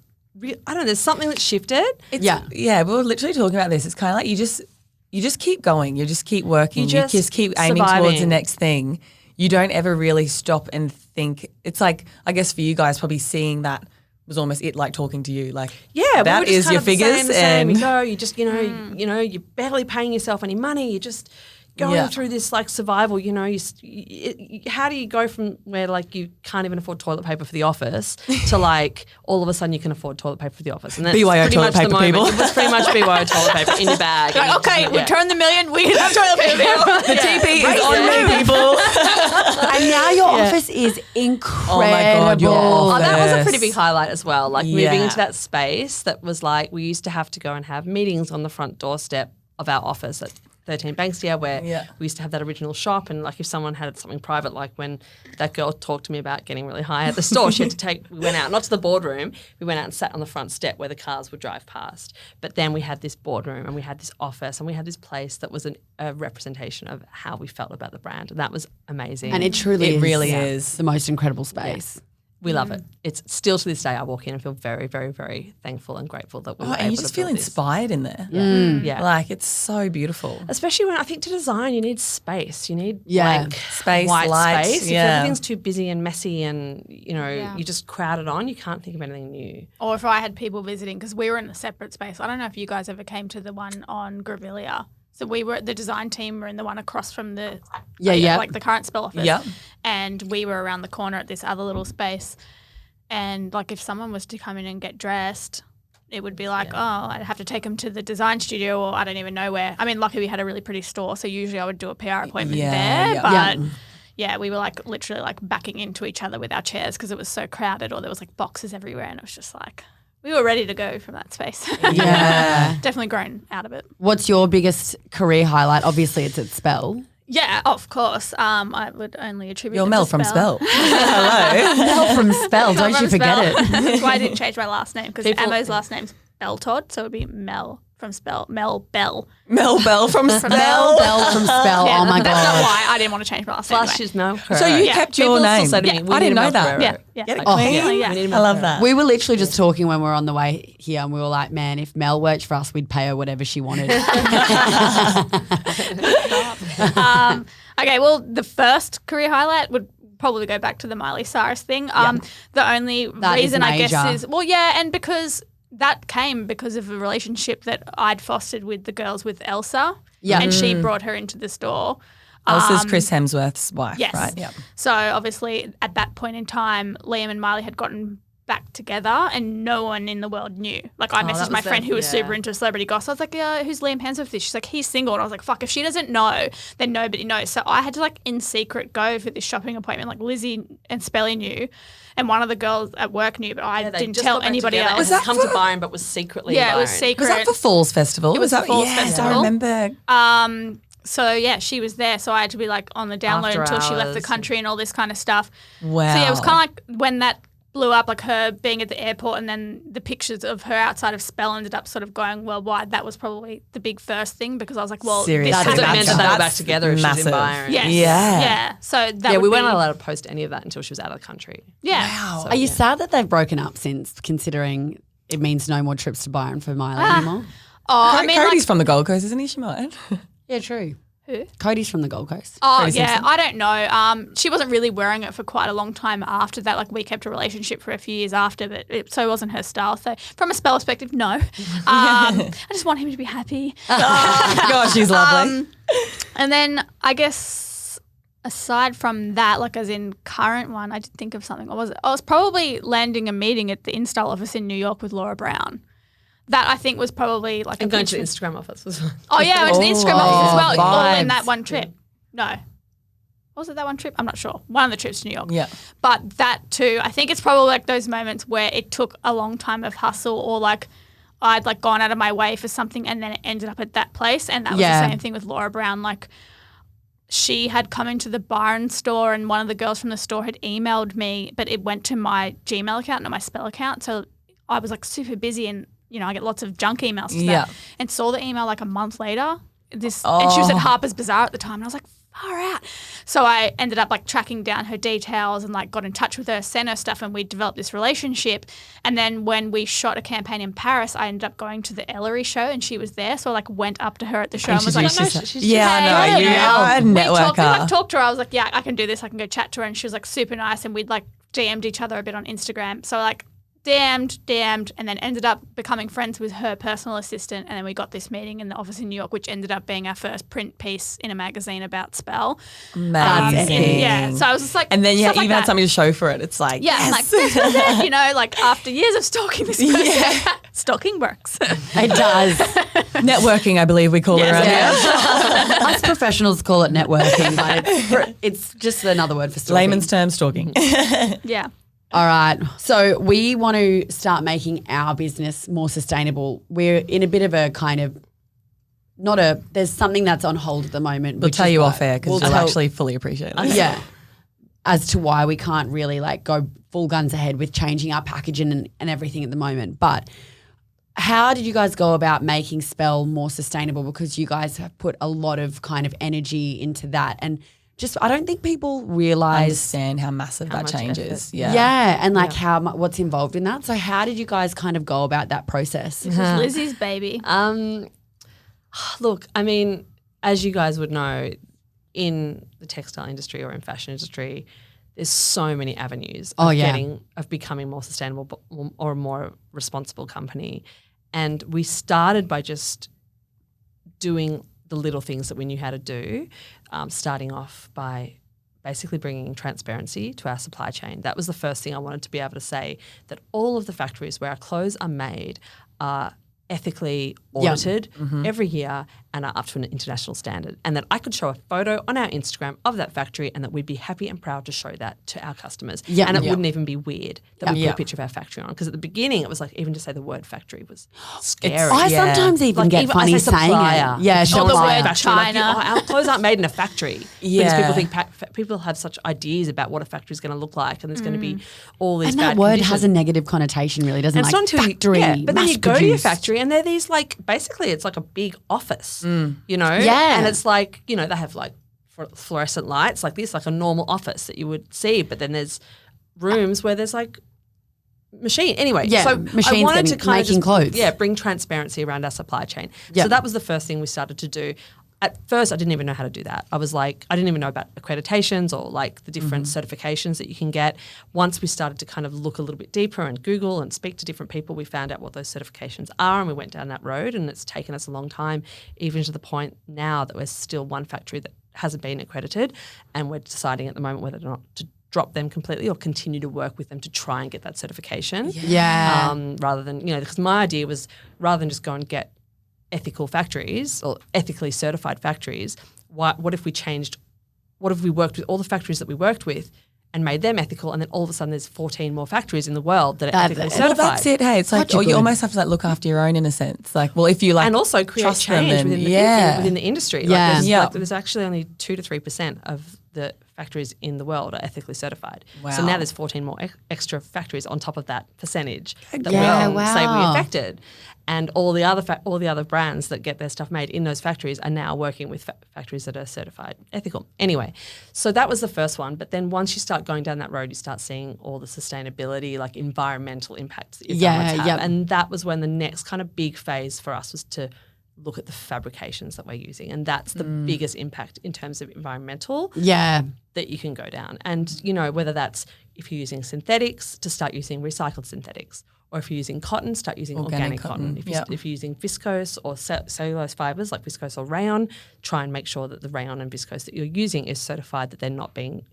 I don't know, there's something that shifted. Yeah, we were literally talking about this. It's kind of like you just keep going. You just keep working. You just keep aiming towards the surviving. next thing. You don't ever really stop and think. It's like, I guess for you guys, probably seeing that was almost it, like talking to you. Like, Yeah, that we were just is kind your of the figures. same. You And go, you just, you're barely paying yourself any money. You're just going through this like survival. How do you go from where like you can't even afford toilet paper for the office to like all of a sudden you can afford toilet paper for the office? And that's BYO pretty toilet much the paper, moment. people. It was pretty much BYO toilet paper in your bag. Like, okay, we turned the $1 million. We can have toilet paper. the TP is on me, people. And now your office is incredible. Oh my God, your Oh, that was a office. pretty big highlight as well. Like moving Yeah. into that space that was like we used to have to go and have meetings on the front doorstep of our office at 13 Banksia where we used to have that original shop, and like if someone had something private, like when that girl talked to me about getting really high at the store, we went out, not to the boardroom, we went out and sat on the front step where the cars would drive past. But then we had this boardroom and we had this office and we had this place that was a representation of how we felt about the brand, and that was amazing. And it really is. is the most incredible space. We love it. It's still to this day I walk in and feel very, very, very thankful and grateful that we were And able you to just feel build this. inspired in there. Yeah. Like, it's so beautiful. Especially when I think to design you need space. You need Yeah. like Space, white light, space. If yeah. everything's too busy and messy and you just crowd it on, you can't think of anything new. Or if I had people visiting, because we were in a separate space. I don't know if you guys ever came to the one on Grevillea. So we were, the design team were in the one across from the like the current Spell office. Yeah. And we were around the corner at this other little space. And like if someone was to come in and get dressed, it would be like, I'd have to take them to the design studio, or I don't even know where. I mean, luckily we had a really pretty store, so usually I would do a PR appointment there. But we were like literally like backing into each other with our chairs because it was so crowded, or there was like boxes everywhere, and it was just like we were ready to go from that space. Yeah. Definitely grown out of it. What's your biggest career highlight? Obviously, it's at Spell. Yeah, of course. I would only attribute You're it Mel to from Spell. Hello. Mel from Spell, don't you From forget Spell. it. That's why I didn't change my last name, because People- Emma's last name's Beltodd, so it would be Mel from Spell, Mel Bell. Mel Bell from Spell. Mel Bell from Spell. Yeah, Oh my that's not God. why I didn't want to change my last name. Plus, Anyway. she's Mel. So you kept your People still name. say to me, "We I need didn't a know Mel that. Ferrero." Yeah. Get it, Oh, Queen? yeah. We need a I Mel love Ferrero. that. We were literally just talking when we were on the way here, and we were like, man, if Mel worked for us, we'd pay her whatever she wanted. Okay, well, the first career highlight would probably go back to the Miley Cyrus thing. The only That is reason I guess major. is, well, yeah, and because that came because of a relationship that I'd fostered with the girls with Elsa. Yeah. And she brought her into the store. Elsa's Chris Hemsworth's wife, Yes. right? Yeah. So obviously at that point in time, Liam and Miley had gotten back together and no one in the world knew. Like I messaged that my was friend the- who was yeah. super into celebrity gossip. I was like, yeah, who's Liam Hemsworth? She's like, he's single. And I was like, fuck, if she doesn't know, then nobody knows. So I had to like in secret go for this shopping appointment. Like Lizzie and Spelly knew and one of the girls at work knew, but I They didn't just tell got back anybody together else. and had come to Byron, but was secretly Yeah, it was Byron. secret. Was that for Falls Festival? It was the Falls Yes, Festival. I remember. So yeah, she was there. So I had to be like on the download After until she left the hours. country and all this kind of stuff. Wow. So yeah, it was kind of like when that blew up, like her being at the airport and then the pictures of her outside of Spell ended up sort of going worldwide. That was probably the big first thing because I was like, well, Seriously. this That's Because it happened. meant that they were back That's together if she's massive. in Byron. Yes. Yeah. Yeah. So that Yeah, we would weren't be, allowed to post any of that until she was out of the country. Yeah. Wow. Are you sad that they've broken up since, considering it means no more trips to Byron for Miley anymore? Oh, I mean, Cody's like, from the Gold Coast, isn't he? She might. Yeah, true. Who? Cody's from the Gold Coast. Oh, Cody yeah. Simpson. I don't know. She wasn't really wearing it for quite a long time after that. Like, we kept a relationship for a few years after, but so it wasn't her style. So, from a Spell perspective, no. I just want him to be happy. Gosh, she's lovely. And then I guess aside from that, like as in current one, I did think of something. I was probably landing a meeting at the Install office in New York with Laura Brown. That I think was probably like And a going to the big- Instagram office was fun. Oh yeah, I went to the Instagram office as well, all in vibes. that one trip. No. Was it that one trip? I'm not sure. One of the trips to New York. Yeah. But that too, I think it's probably like those moments where it took a long time of hustle or like I'd like gone out of my way for something and then it ended up at that place. And that was Yeah. the same thing with Laura Brown. Like she had come into the Byron store and one of the girls from the store had emailed me, but it went to my Gmail account, not my Spell account. So I was like super busy and, you know, I get lots of junk emails to Yeah. that. And saw the email like a month later. And she was at Harper's Bazaar at the time. And I was like, far out. So I ended up like tracking down her details and like got in touch with her, sent her stuff, and we developed this relationship. And then when we shot a campaign in Paris, I ended up going to the Ellery show and she was there. So I like went up to her at the show and was like, Introduced no, yourself. she's Yeah, hey, I know. you You are a We talked, we networker. like talked to her. I was like, yeah, I can do this. I can go chat to her. And she was like super nice. And we'd like DM'd each other a bit on Instagram. So like DM'd, and then ended up becoming friends with her personal assistant. And then we got this meeting in the office in New York, which ended up being our first print piece in a magazine about Spell. Amazing. Yeah. So I was just like, And then you stuff like even had that. something to show for it. It's like, Yeah, I'm like, this was it, you know, like after years of stalking this person, stalking works. It does. networking, I believe we call it around here. Us professionals call it networking, but it's just another word for stalking. Layman's term, stalking. Yeah. All right. So we want to start making our business more sustainable. We're in a bit of a kind of there's something that's on hold at the moment. We'll which tell is you why- off air because we'll you'll tell- actually fully appreciate it. Yeah. As to why we can't really like go full guns ahead with changing our packaging and everything at the moment. But how did you guys go about making Spell more sustainable? Because you guys have put a lot of kind of energy into that. And just, I don't think people realize. Understand how massive that much change effort. is. Yeah. Yeah. And like what's involved in that. So how did you guys kind of go about that process? This is Lizzie's baby. Look, I mean, as you guys would know, in the textile industry or in fashion industry, there's so many avenues of becoming more sustainable or a more responsible company. And we started by just doing the little things that we knew how to do, starting off by basically bringing transparency to our supply chain. That was the first thing I wanted to be able to say, that all of the factories where our clothes are made are ethically audited every year, and are up to an international standard, and that I could show a photo on our Instagram of that factory and that we'd be happy and proud to show that to our customers. Yeah. And it Yeah. wouldn't even be weird that we put Yeah. a picture of our factory on, because at the beginning it was like even to say the word factory was scary. I sometimes even Like, get even funny I say saying supplier. it. Yeah, Or the supplier. word factory, like, China. our clothes aren't made in a factory. Because Yeah. people think people have such ideas about what a factory is going to look like, and there's going to be all these And bad that word conditions. has a negative connotation, really, doesn't And it? it's Like not until factory, but then you go to your mass-produced. factory and they're these like, basically it's like a big office, you know? Yeah. And it's like, you know, they have like fluorescent lights like this, like a normal office that you would see, but then there's rooms where there's like machine. Anyway, Yeah, so machines I wanted to getting- kind of making just, clothes. yeah, bring transparency around our supply chain. Yeah. So that was the first thing we started to do. At first, I didn't even know how to do that. I was like, I didn't even know about accreditations or like the different certifications that you can get. Once we started to kind of look a little bit deeper and Google and speak to different people, we found out what those certifications are, and we went down that road, and it's taken us a long time, even to the point now that we're still one factory that hasn't been accredited, and we're deciding at the moment whether or not to drop them completely or continue to work with them to try and get that certification. Yeah. Rather than, you know, because my idea was rather than just go and get ethical factories or ethically certified factories, what if we changed, what if we worked with all the factories that we worked with and made them ethical, and then all of a sudden there's 14 more factories in the world that are ethically Well, certified. Well, that's it. Hey, it's like Such a you good- almost have to like look after your own in a sense. Like, well, if you like and also create trust them change and- within the, yeah. within the industry. Yeah. Like there's, Yeah. like there's actually only 2 to 3% of the factories in the world are ethically certified. So Wow. now there's 14 more extra factories on top of that percentage that Yeah, we can say we wow. affected. And all the other brands that get their stuff made in those factories are now working with factories that are certified ethical. Anyway, so that was the first one. But then once you start going down that road, you start seeing all the sustainability, like environmental impacts that your garments have. yeah. And that was when the next kind of big phase for us was to look at the fabrications that we're using. And that's the biggest impact in terms of environmental Yeah. that you can go down. And, you know, whether that's if you're using synthetics, to start using recycled synthetics. Or if you're using cotton, start using organic cotton. If you're using viscose or cellulose fibres like viscose or rayon, try and make sure that the rayon and viscose that you're using is certified that they're not being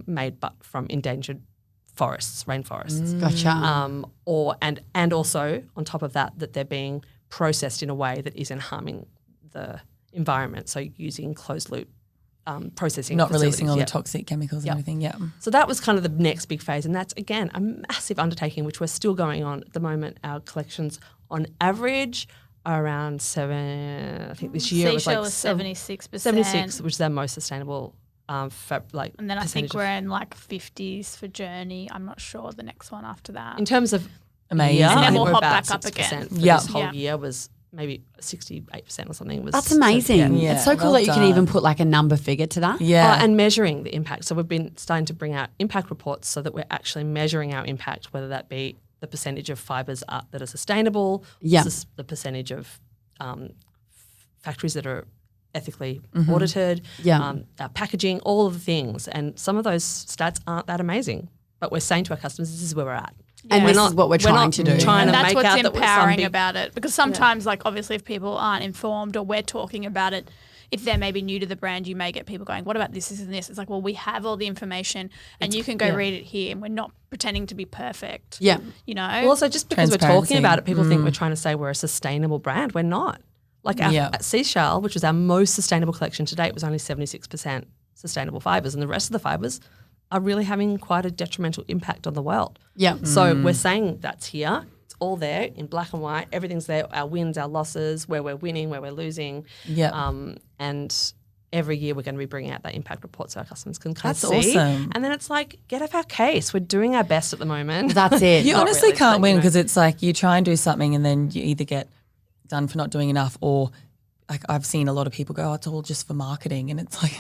made but from endangered forests, rainforests. Gotcha. And also on top of that they're being processed in a way that isn't harming the environment. So using closed loop processing not facilities. releasing all Yep. the toxic chemicals and everything. Yeah. So that was kind of the next big phase, and that's, again, a massive undertaking, which we're still going on at the moment. Our collections on average are around 7, I think this year it was Seashell like was 76%. 76, which is our most sustainable And then I think percentage we're in like 50s for Journey. I'm not sure the next one after that. in terms of Amazing. year, And I then think we'll we're hop about back up 6% again. for Yeah. this whole Yeah. year was maybe 68% or something. Was That's amazing. Yeah, It's so cool well that you can done. even put like a number figure to that. Yeah. And measuring the impact. So we've been starting to bring out impact reports so that we're actually measuring our impact, whether that be the percentage of fibres that are sustainable, Yeah. the percentage of factories that are ethically audited, Yeah. our packaging, all of the things. And some of those stats aren't that amazing, but we're saying to our customers, this is where we're at. And We're this not- is what we're trying not to do. Trying And to that's make what's out that we're some empowering big about it. Because sometimes, like, obviously, if people aren't informed or we're talking about it, if they're maybe new to the brand, you may get people going, what about this, and this? It's like, well, we have all the information and you can go read it here, and we're not pretending to be perfect. Yeah. You know? Well, also, just because we're Transparency. talking about it, people think we're trying to say we're a sustainable brand. We're not. Like our Yeah. Seashell, which was our most sustainable collection to date, was only 76% sustainable fibres, and the rest of the fibres are really having quite a detrimental impact on the world. Yeah. So we're saying that's here. It's all there in black and white. Everything's there. Our wins, our losses, where we're winning, where we're losing. Yeah. And every year we're going to be bringing out that impact report so our customers can kind That's of see. awesome. And then it's like, get off our case. We're doing our best at the moment. That's it. You Not honestly really, can't but, win you know. because it's like you try and do something and then you either get done for not doing enough or like I've seen a lot of people go, oh, it's all just for marketing, and it's like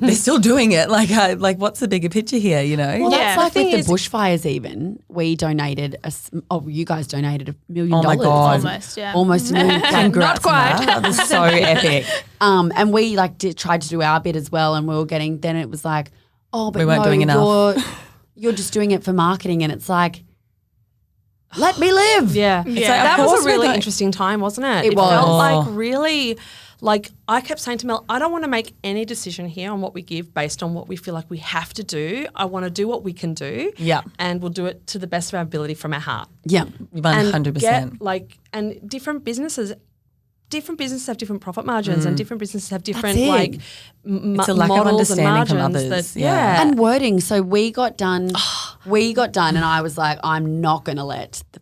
they're still doing it. Like what's the bigger picture here, you know? Well, Yeah. that's like The with thing the bushfires even. We donated, you guys donated $1 million. Oh my God. Almost, yeah. Almost $1 million. Congrats Not on quite. that. That was so epic. And we like tried to do our bit as well, and we were getting. Then it was like, oh, but We weren't no, doing enough. You're just doing it for marketing, and it's like, let me live. Yeah. Yeah. That of was course a we're really going- interesting time, wasn't it? It was. felt Oh. like really, like I kept saying to Mel, I don't want to make any decision here on what we give based on what we feel like we have to do. I want to do what we can do. Yeah. And we'll do it to the best of our ability from our heart. Yeah. And 100%. get, and different businesses different businesses have different profit margins and different businesses have different it. like It's a lack of models and understanding from margins. others. That, Yeah. And wording. So we got done, and I was like, I'm not going to let the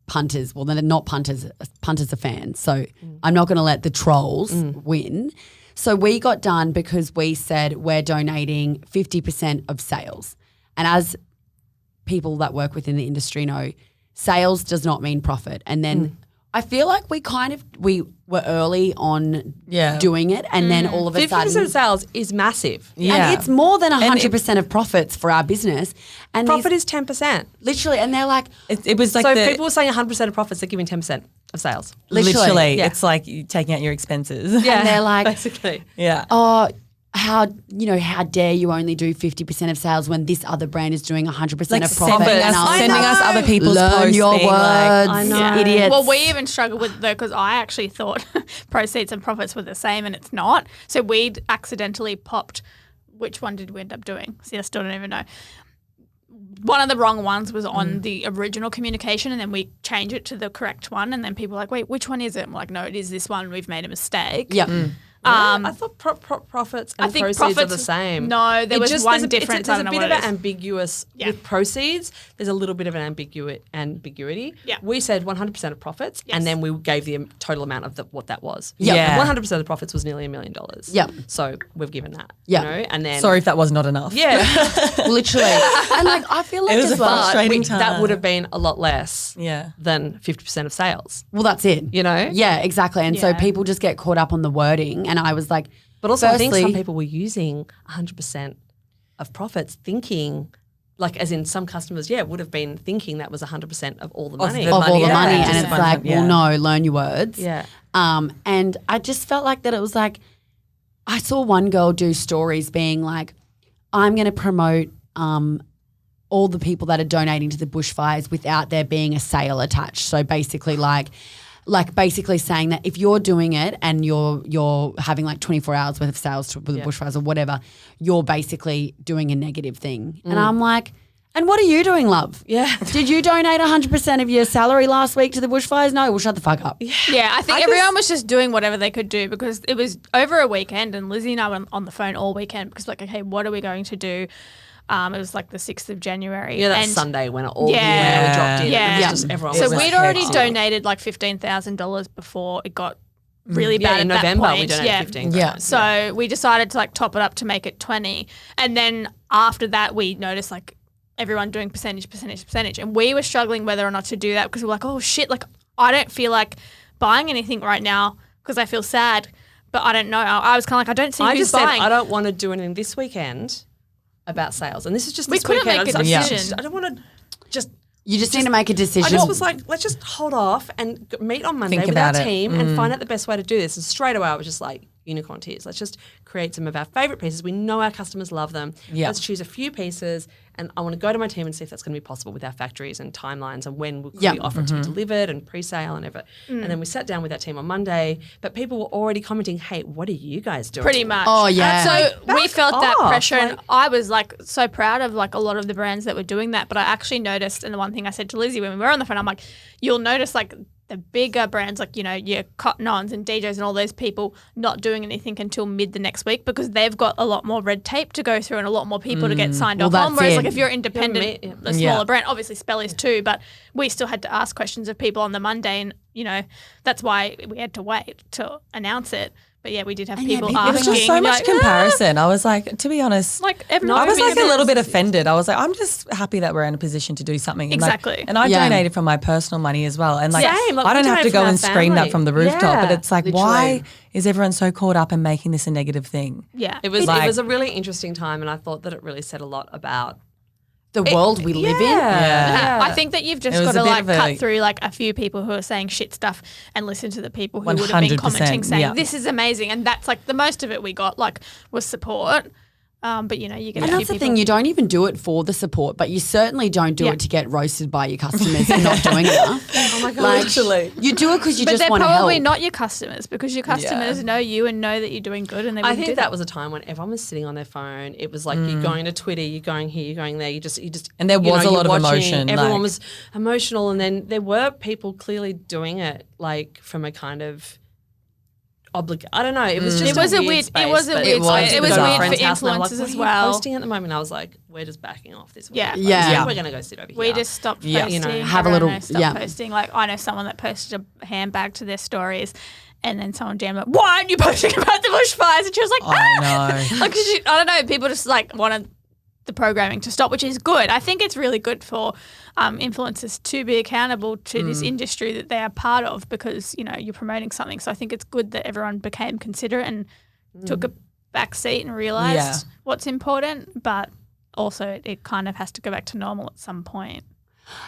punters, well, they're not punters, punters are fans. So I'm not going to let the trolls win. So we got done because we said we're donating 50% of sales. And as people that work within the industry know, sales does not mean profit. And then I feel like we were early on doing it, and then all of a 50% sudden of sales is massive. and it's more than 100% of profits for our business. And Profit is 10%. literally, and they're like, It was like So the, people were saying 100% of profits, they're giving 10% of sales. literally, Yeah. it's like you taking out your expenses. Yeah, and they're like, basically. Yeah. oh, how dare you only do 50% of sales when this other brand is doing 100% Like of profit? sending And I was us like, other people's learn posts your being words, like, I know. idiots. Well, we even struggled with it though because I actually thought proceeds and profits were the same and it's not. So we'd accidentally popped. Which one did we end up doing? See, I still don't even know. One of the wrong ones was on the original communication, and then we changed it to the correct one. And then people were like, "Wait, which one is it?" And we're like, "No, it is this one. We've made a mistake." yeah. I thought profits and I think proceeds are profits- the same. No, there was there's one a- difference. I There's don't a know bit what of it an is. ambiguous Yeah. with proceeds. There's a little bit of an ambiguity. Yeah. We said 100% of profits, Yes. and then we gave the total amount of what that was. Yeah. 100% of the profits was nearly $1 million. Yeah. So we've given that. Yeah. You know, and then Sorry if that was not enough. Yeah. Literally. And like, I feel like It was as a well. frustrating that time. would have been a lot less Yeah. than 50% of sales. Well, that's it. You know? Yeah, exactly. And so Yeah. people just get caught up on the wording. And I was like, But also, I think some firstly- people were using 100% of profits, thinking, like, as in some customers, would have been thinking that was 100% of all the money. the of all the Yeah. money. Just And it's 100, like, well, no, learn your words. Yeah. And I just felt like that it was like, I saw one girl do stories being like, I'm going to promote all the people that are donating to the bushfires without there being a sale attached. So basically like basically saying that if you're doing it and you're having like 24 hours worth of sales for the bushfires or whatever, you're basically doing a negative thing. And I'm like, and what are you doing, love? Yeah. Did you donate 100% of your salary last week to the bushfires? No, well, shut the fuck up. Yeah, I think everyone was just doing whatever they could do because it was over a weekend and Lizzie and I were on the phone all weekend because like, okay, what are we going to do? It was like the 6th of January. Yeah, that's and Sunday when it all Yeah. really dropped in. Yeah. It was just everyone So was we'd like, already hectic. donated like $15,000 before it got really bad in at November that we point. donated yeah. 15. Yeah. So we decided to like top it up to make it 20. And then after that we noticed like everyone doing percentage. And we were struggling whether or not to do that because we're like, oh shit, like I don't feel like buying anything right now because I feel sad. But I don't know. I was kind of like, I don't see I who's just said buying. I don't want to do anything this weekend about sales. And this is just We this couldn't weekend. make a decision. I don't want to just You just need to make a I decision. just was like, let's just hold off and meet on Monday Think with our about it. team and find out the best way to do this. And straight away I was just like, unicorn tears. Let's just create some of our favourite pieces. We know our customers love them. Yeah. Let's choose a few pieces and I want to go to my team and see if that's going to be possible with our factories and timelines and when we Yeah. offer it to be delivered and pre-sale and everything. And then we sat down with our team on Monday, but people were already commenting, hey, what are you guys doing? Pretty much. Oh, yeah. So we felt that off, pressure, and like- I was like so proud of like a lot of the brands that were doing that. But I actually noticed, and the one thing I said to Lizzie when we were on the phone, I'm like, you'll notice like the bigger brands, like your Cotton Ons and DJs and all those people, not doing anything until mid the next week because they've got a lot more red tape to go through and a lot more people to get signed off on. that's Whereas it. like if you're independent, Yeah. a smaller brand, obviously Spell is too, but we still had to ask questions of people on the Monday, and that's why we had to wait to announce it. But yeah, we did have people people- It was asking. just so and much like, comparison. I was like, to be honest, Like everyone, I was like a business. little bit offended. I was like, I'm just happy that we're in a position to do something. And like- Exactly. and I Yeah. donated from my personal money as well. And like, Same. Like, I don't we have to donate go from and our scream that family. from the rooftop. Yeah, but it's like, literally. why is everyone so caught up in making this a negative thing? Yeah. It was Like- it was a really interesting time and I thought that it really said a lot about the world we live in. Yeah. I think that you've just It got was to a bit like of a- cut through like a few people who are saying shit stuff and listen to the people who would have been 100%, commenting saying yeah. this is amazing, and that's like the most of it we got like was support. But you get a And few that's the people. thing, you don't even do it for the support, but you certainly don't do Yeah. it to get roasted by your customers and not doing enough. Oh my God. Like, Literally. you do it because you but just they're want to help. probably not your customers because your customers know you and know that you're doing good, and they I wouldn't do think that was a time when everyone was sitting on their phone. It was like you're going to Twitter, you're going here, you're going there. You just And there was a you're lot of watching, emotion, Everyone like- was emotional, and then there were people clearly doing it like from a kind of I don't know. It was just It was a weird weird. space, It was a but weird. was It was bizarre. weird for friend's house and they're like, influencers "What as are you well. posting at the moment?" I was like, we're just backing off this week. Yeah. Like, Yeah. we're going to go sit over here. We just stopped Yeah. posting. You know, have a Everyone little- knows stopped yeah. posting. Like I know someone that posted a handbag to their stories, and then someone DM'd like, "Why aren't you posting about the bushfires?" And she was like, I know. Like I don't know. People just like wanted the programming to stop, which is good. I think it's really good for influencers to be accountable to this industry that they are part of, because you're promoting something. So I think it's good that everyone became considerate and took a back seat and realised what's important. But also, it kind of has to go back to normal at some point.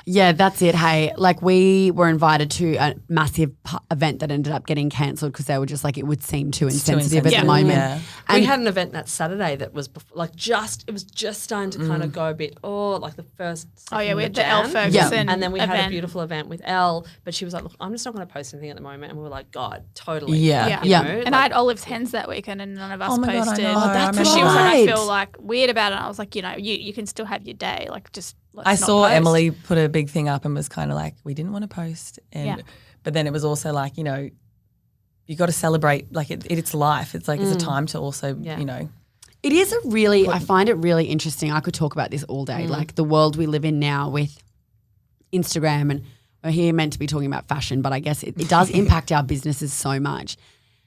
Yeah, that's it. Hey, like we were invited to a massive event that ended up getting cancelled because they were just like, it would seem too insensitive at the insensitive. moment. Yeah. And we had an event that Saturday that was it was just starting to kind of go a bit, like the first. Oh yeah, we had the Jan. Elle Ferguson And then we had a event. beautiful event with Elle, but she was like, look, I'm just not going to post anything at the moment. And we were like, God, totally. Yeah. Yeah. You Yeah. know, And like, I had Olive's hens that weekend, and none of us Oh my God, I posted. know. Oh, that's Because she was like, I right. feel like weird about it. And I was like, you can still have your day. Like, just let's I not saw post. Emily put a big thing up and was kind of like, we didn't want to post. Yeah. But then it was also like, you got to celebrate, like it's life. It's like it's a time to also, Yeah. it is I find it really interesting. I could talk about this all day, like the world we live in now with Instagram, and we're here meant to be talking about fashion, but I guess it does impact our businesses so much.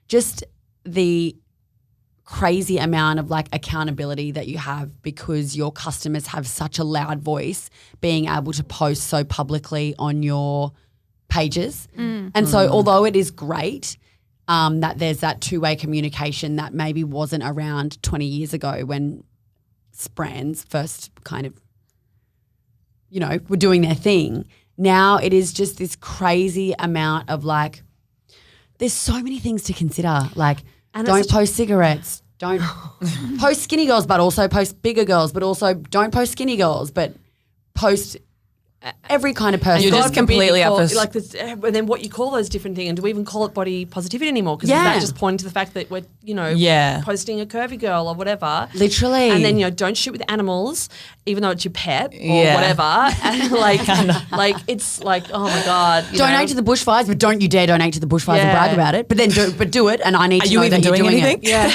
Just the crazy amount of like accountability that you have because your customers have such a loud voice, being able to post so publicly on your pages. And so although it is great that there's that two-way communication that maybe wasn't around 20 years ago when brands first kind of, were doing their thing, now it is just this crazy amount of like, there's so many things to consider. Like, And don't it's post cigarettes. Don't post skinny girls, but also post bigger girls. But also don't post skinny girls, but post every kind of person. You're just completely up for like this, and then what you call those different things, and do we even call it body positivity anymore? Because is Yeah. that just pointing to the fact that we're posting a curvy girl or whatever, Literally. and then don't shoot with animals, even though it's your pet or Yeah. whatever, and like it's like, oh my God, donate to the bushfires, but don't you dare donate to the bushfires and brag about it. But then do it, and I need to you know even that you're doing doing anything? it. Yeah.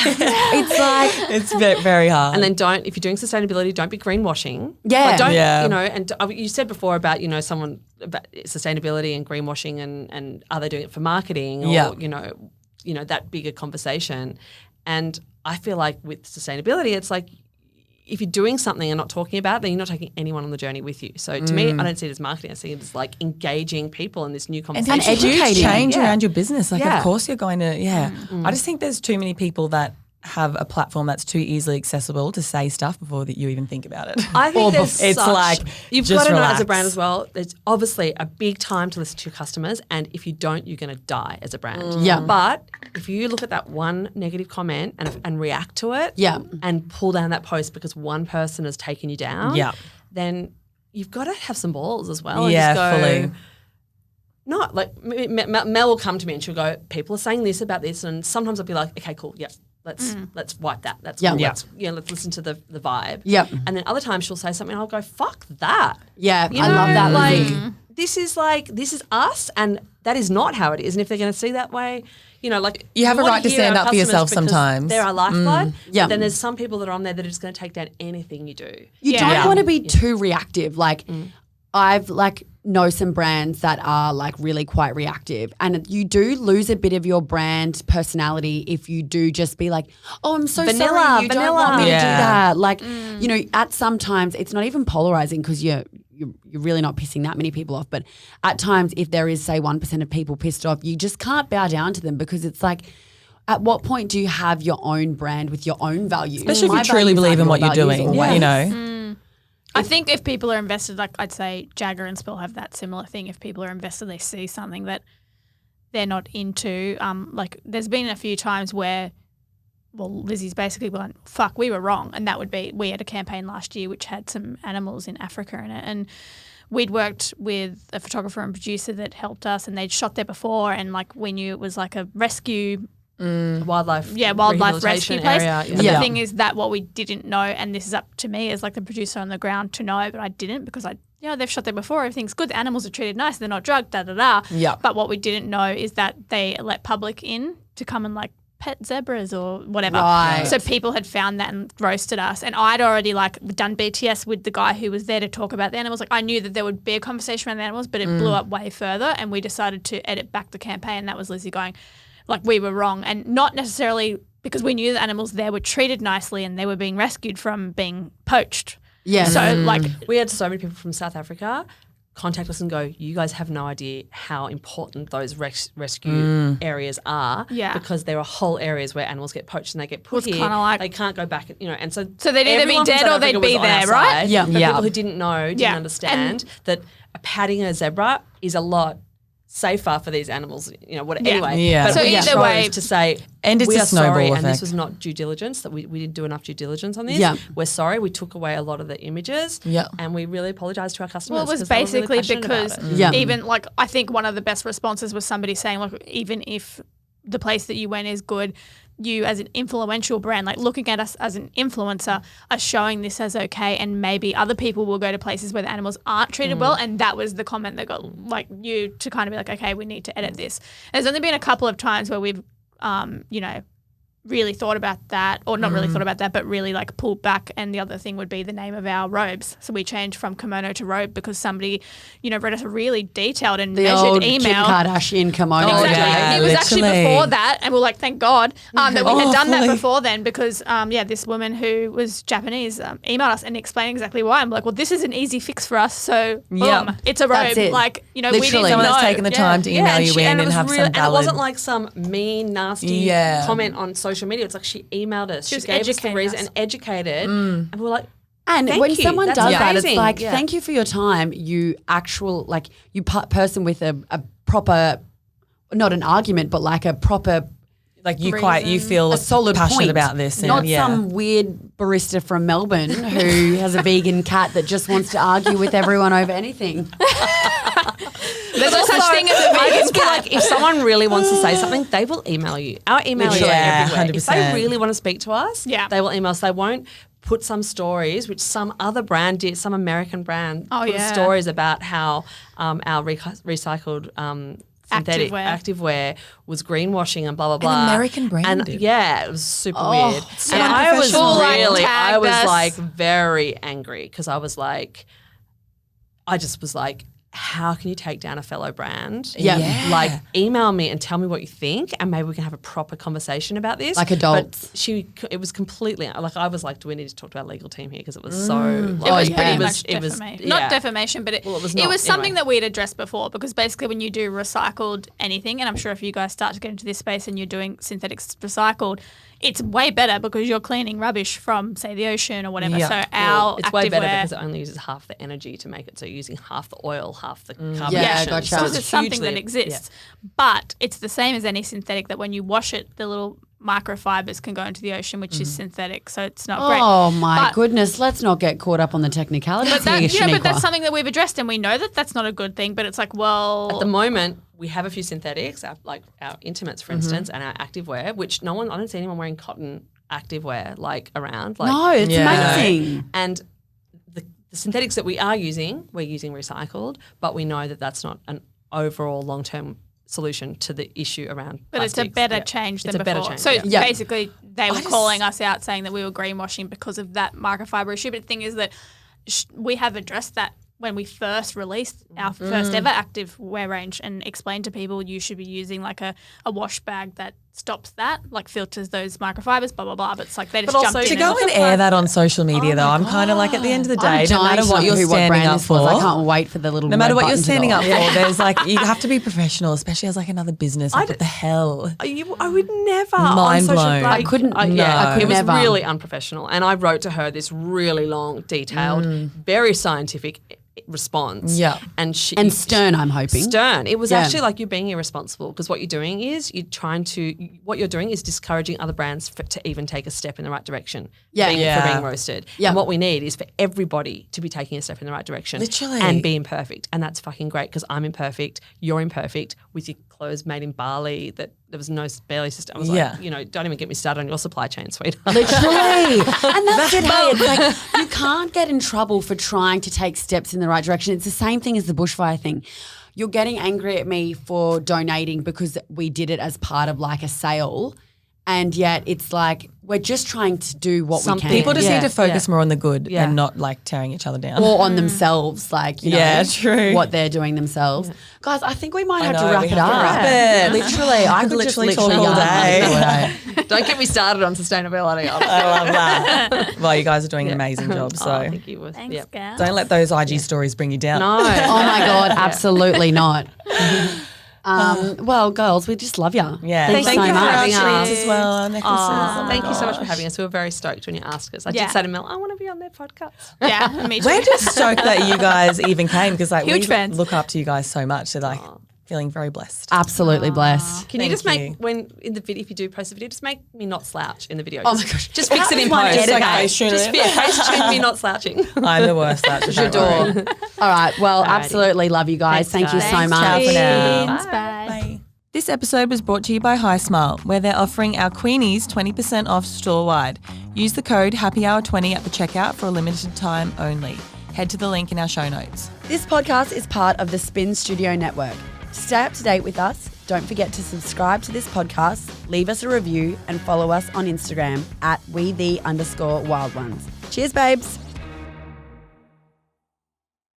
It's like It's very hard. And then if you're doing sustainability, don't be greenwashing. Yeah. Like don't, Yeah. and you said before about, someone about sustainability and greenwashing and are they doing it for marketing or, Yeah. that bigger conversation. And I feel like with sustainability, it's like if you're doing something and not talking about it, then you're not taking anyone on the journey with you. So to me, I don't see it as marketing. I see it as like engaging people in this new And conversation. it's a huge educating. change Yeah. around your business. Like, Yeah. of course you're going to, I just think there's too many people that have a platform that's too easily accessible to say stuff before that you even think about it. I think Or there's it's such, like, you've just got to know as a relax. brand as well, there's obviously a big time to listen to your customers, and if you don't, you're going to die as a brand. Yeah. But if you look at that one negative comment and react to it Yeah. and pull down that post because one person has taken you down, Yeah. then you've got to have some balls as well. And Yeah, just go, fully. Not like Mel will come to me and she'll go, people are saying this about this, and sometimes I'll be like, okay, cool, yeah. Let's wipe that. That's Yeah. cool. Yeah. Let's listen to the vibe. Yep. And then other times she'll say something and I'll go, fuck that. Yeah, You I know, love that, like Lizzie. this is us, and that is not how it is. And if they're going to see that way, like You have a wanna right to hear stand our up for customers yourself because sometimes. They're our lifeblood. Yeah. But then there's some people that are on there that are just going to take down anything you do. You Yeah. don't want to be too reactive. Like I've know some brands that are like really quite reactive, and you do lose a bit of your brand personality if you do just be like, oh, I'm so Vanilla, sorry, you don't vanilla. want me to do Yeah. that. Like, at some times it's not even polarizing because you're really not pissing that many people off. But at times, if there is say 1% of people pissed off, you just can't bow down to them because it's like, at what point do you have your own brand with your own values? Especially if My you truly values believe aren't in what your you're values doing, always. I think if people are invested, like I'd say Jagger and Spill have that similar thing. If people are invested, they see something that they're not into. Like there's been a few times where, Lizzie's basically gone, fuck, we were wrong. And that would be, we had a campaign last year which had some animals in Africa in it. And we'd worked with a photographer and producer that helped us, and they'd shot there before, and like we knew it was like a rescue Wildlife rescue rehabilitation place. area. But the thing is that what we didn't know, and this is up to me as like the producer on the ground to know, but I didn't because they've shot there before, everything's good, the animals are treated nice, they're not drugged, da da da. Yeah. But what we didn't know is that they let public in to come and like pet zebras or whatever. Right. So people had found that and roasted us. And I'd already like done BTS with the guy who was there to talk about the animals. Like I knew that there would be a conversation around the animals, but it blew up way further. And we decided to edit back the campaign. And that was Lizzie going, like, we were wrong. And not necessarily because we knew the animals there were treated nicely and they were being rescued from being poached. Yeah. So like We had so many people from South Africa contact us and go, you guys have no idea how important those rescue areas are, Yeah. because there are whole areas where animals get poached and they get put It's here. kinda like- they can't go back, and so they'd either be everyone from dead South or Africa they'd be was on our there, right? side, Yeah. but Yeah. people who didn't know didn't Yeah. understand that patting a zebra is a lot safer for these animals, whatever. Yeah. Anyway, Yeah. but So we either chose way- to say, And it's we a are snowball sorry, and effect. this was not due diligence, that we didn't do enough due diligence on this. Yeah. We're sorry, we took away a lot of the images, Yeah. and we really apologise to our customers. Well, it was 'cause they were really basically passionate about because it. Yeah. even like I think one of the best responses was somebody saying, like, even if the place that you went is good, you as an influential brand, like looking at us as an influencer, are showing this as okay, and maybe other people will go to places where the animals aren't treated well. And that was the comment that got like you to kind of be like, okay, we need to edit this. There's only been a couple of times where we've, really thought about that, or not really thought about that, but really like pulled back. And the other thing would be the name of our robes. So we changed from kimono to robe because somebody, wrote us a really detailed and The measured old email. Kim Kardashian kimono. Exactly. Yeah, It was actually literally. before that, and we're like, thank God that we had done that Fully. before then, because this woman who was Japanese emailed us and explained exactly why. I'm like, well, this is an easy fix for us, so boom, Yep. it's a robe. That's it. Like, we Literally. didn't Someone know. that's taken the time to email you in it and was have really, some and it valid. wasn't like some mean, nasty Yeah. comment on social media. It's like she emailed us. She was gave us the educating reason us. and educated, and we were like, And Thank when you. someone That's does that, it's amazing. like, Yeah. thank you for your time. You person with a proper, not an argument, but like a proper, like you feel a solid passionate point about this. And not yeah. some weird barista from Melbourne who has a vegan cat that just wants to argue with everyone over anything. There's no such thing as a I vegan just feel cat. like if someone really wants to say something, they will email you. Our email is Yeah, everywhere. If they 100%. really want to speak to us, Yeah. they will email us. They won't put some stories, which some other brand did, some American brand Oh, put yeah. stories about how our recycled synthetic activewear was greenwashing and blah, blah, blah. American brand And did. yeah, it was super weird. so And I was unprofessional. really, I Tagged was us. like very angry because I just was like, how can you take down a fellow brand? Yeah. Yeah. Like, email me and tell me what you think, and maybe we can have a proper conversation about this. Like adults. But it was completely like, I was like, do we need to talk to our legal team here because it was so. It Like, was yeah. pretty It much it was defamation. yeah. Not defamation, but it Well, it was it not, was something anyway. that we'd addressed before, because basically when you do recycled anything, and I'm sure if you guys start to get into this space and you're doing synthetics recycled, it's way better because you're cleaning rubbish from, say, the ocean or whatever. Yeah. So Well, our it's way better activewear- because it only uses half the energy to make it. So you're using half the oil, half the carbon. Yeah, emissions. gotcha. So So it's it's something hugely- that exists. But it's the same as any synthetic, that when you wash it, the little microfibers can go into the ocean, which is synthetic. So it's not great. Oh my But- goodness, let's not get caught up on the technicalities But, that, here, yeah, but that's Shaniqua. something that we've addressed, and we know that that's not a good thing. But it's like, well, At the moment, we have a few synthetics, like our intimates, for instance, and our activewear, which I don't see anyone wearing cotton activewear like around. Like, No, it's Yeah. amazing. And the synthetics that we are using, we're using recycled, but we know that that's not an overall long-term solution to the issue around But it's a plastics. better Yeah. change It's than a better before. change, So yeah. Yeah. basically, they were calling us out saying that we were greenwashing because of that microfiber issue. But the thing is that we have addressed that when we first released our first ever active wear range, and explained to people you should be using like a wash bag that stops that, like filters those microfibers, blah, blah, blah. But it's like they just But jumped also in. To go and air that on social media, though, I'm kind of like, at the end of the day, no matter what you're standing brand up this was. I for, can't wait for the little no matter red what you're button to go standing up on. for, there's like, you have to be professional, especially as like another business. Like, what the hell? I would never. Mind on social, blown. like, I couldn't- yeah, I could it was never. really unprofessional. And I wrote to her this really long, detailed, very scientific response. Yeah. And And stern, I'm hoping. Stern. It was Yeah. actually like you're being irresponsible, because what you're doing is what you're doing is discouraging other brands to even take a step in the right direction. Yeah. For Yeah. being roasted. Yeah. And what we need is for everybody to be taking a step in the right direction. Literally. And be imperfect. And that's fucking great, because I'm imperfect, you're imperfect, with your clothes made in Bali that there was no barely system. I was Yeah. like, don't even get me started on your supply chain, sweetheart. Literally. And that's it. Hey, it's like you can't get in trouble for trying to take steps in the right direction. It's the same thing as the bushfire thing. you're getting angry at me for donating because we did it as part of like a sale. And yet it's like we're just trying to do what we can. People just Yeah, need to focus more on the good Yeah. and not like tearing each other down. Or on themselves, like, you know, Yeah, true. what they're doing themselves. Guys, I think we might have to know, wrap we it have to up. wrap it. Literally, I could literally just talk all yarn day. all day. Don't get me started on sustainability. I love that. Well, you guys are doing an amazing job. So thank you. Thanks, Yeah. girl. don't let those IG stories bring you down. No. Oh my God, absolutely not. Well, girls, we just love you. Yeah. Thanks Thank so you for much. having us. As well, our necklaces. Oh, Thank you so much for having us. We were very stoked when you asked us. I Yeah. did say to Mel, I want to be on their podcast. Yeah, me too. We're just stoked that you guys even came because like Huge we fans. look up to you guys so much. So like feeling very blessed. Absolutely blessed. Can you Thank just you. make when in the video, if you do post a video, just make me not slouch in the video. Oh Just- my gosh. Just fix it in How does one post. edit Okay. that? Just face tune me not slouching. I'm the worst at it. J'adore. All right. Well, Alrighty. absolutely love you guys. Thanks, Thank you so guys. much. Ciao for now. Thanks, bye. This episode was brought to you by High Smile, where they're offering our Queenies 20% off store-wide. Use the code HAPPYHOUR20 at the checkout for a limited time only. Head to the link in our show notes. This podcast is part of the Spin Studio Network. To stay up to date with us, don't forget to subscribe to this podcast, leave us a review, and follow us on Instagram at @we_the_wild ones. Cheers, babes.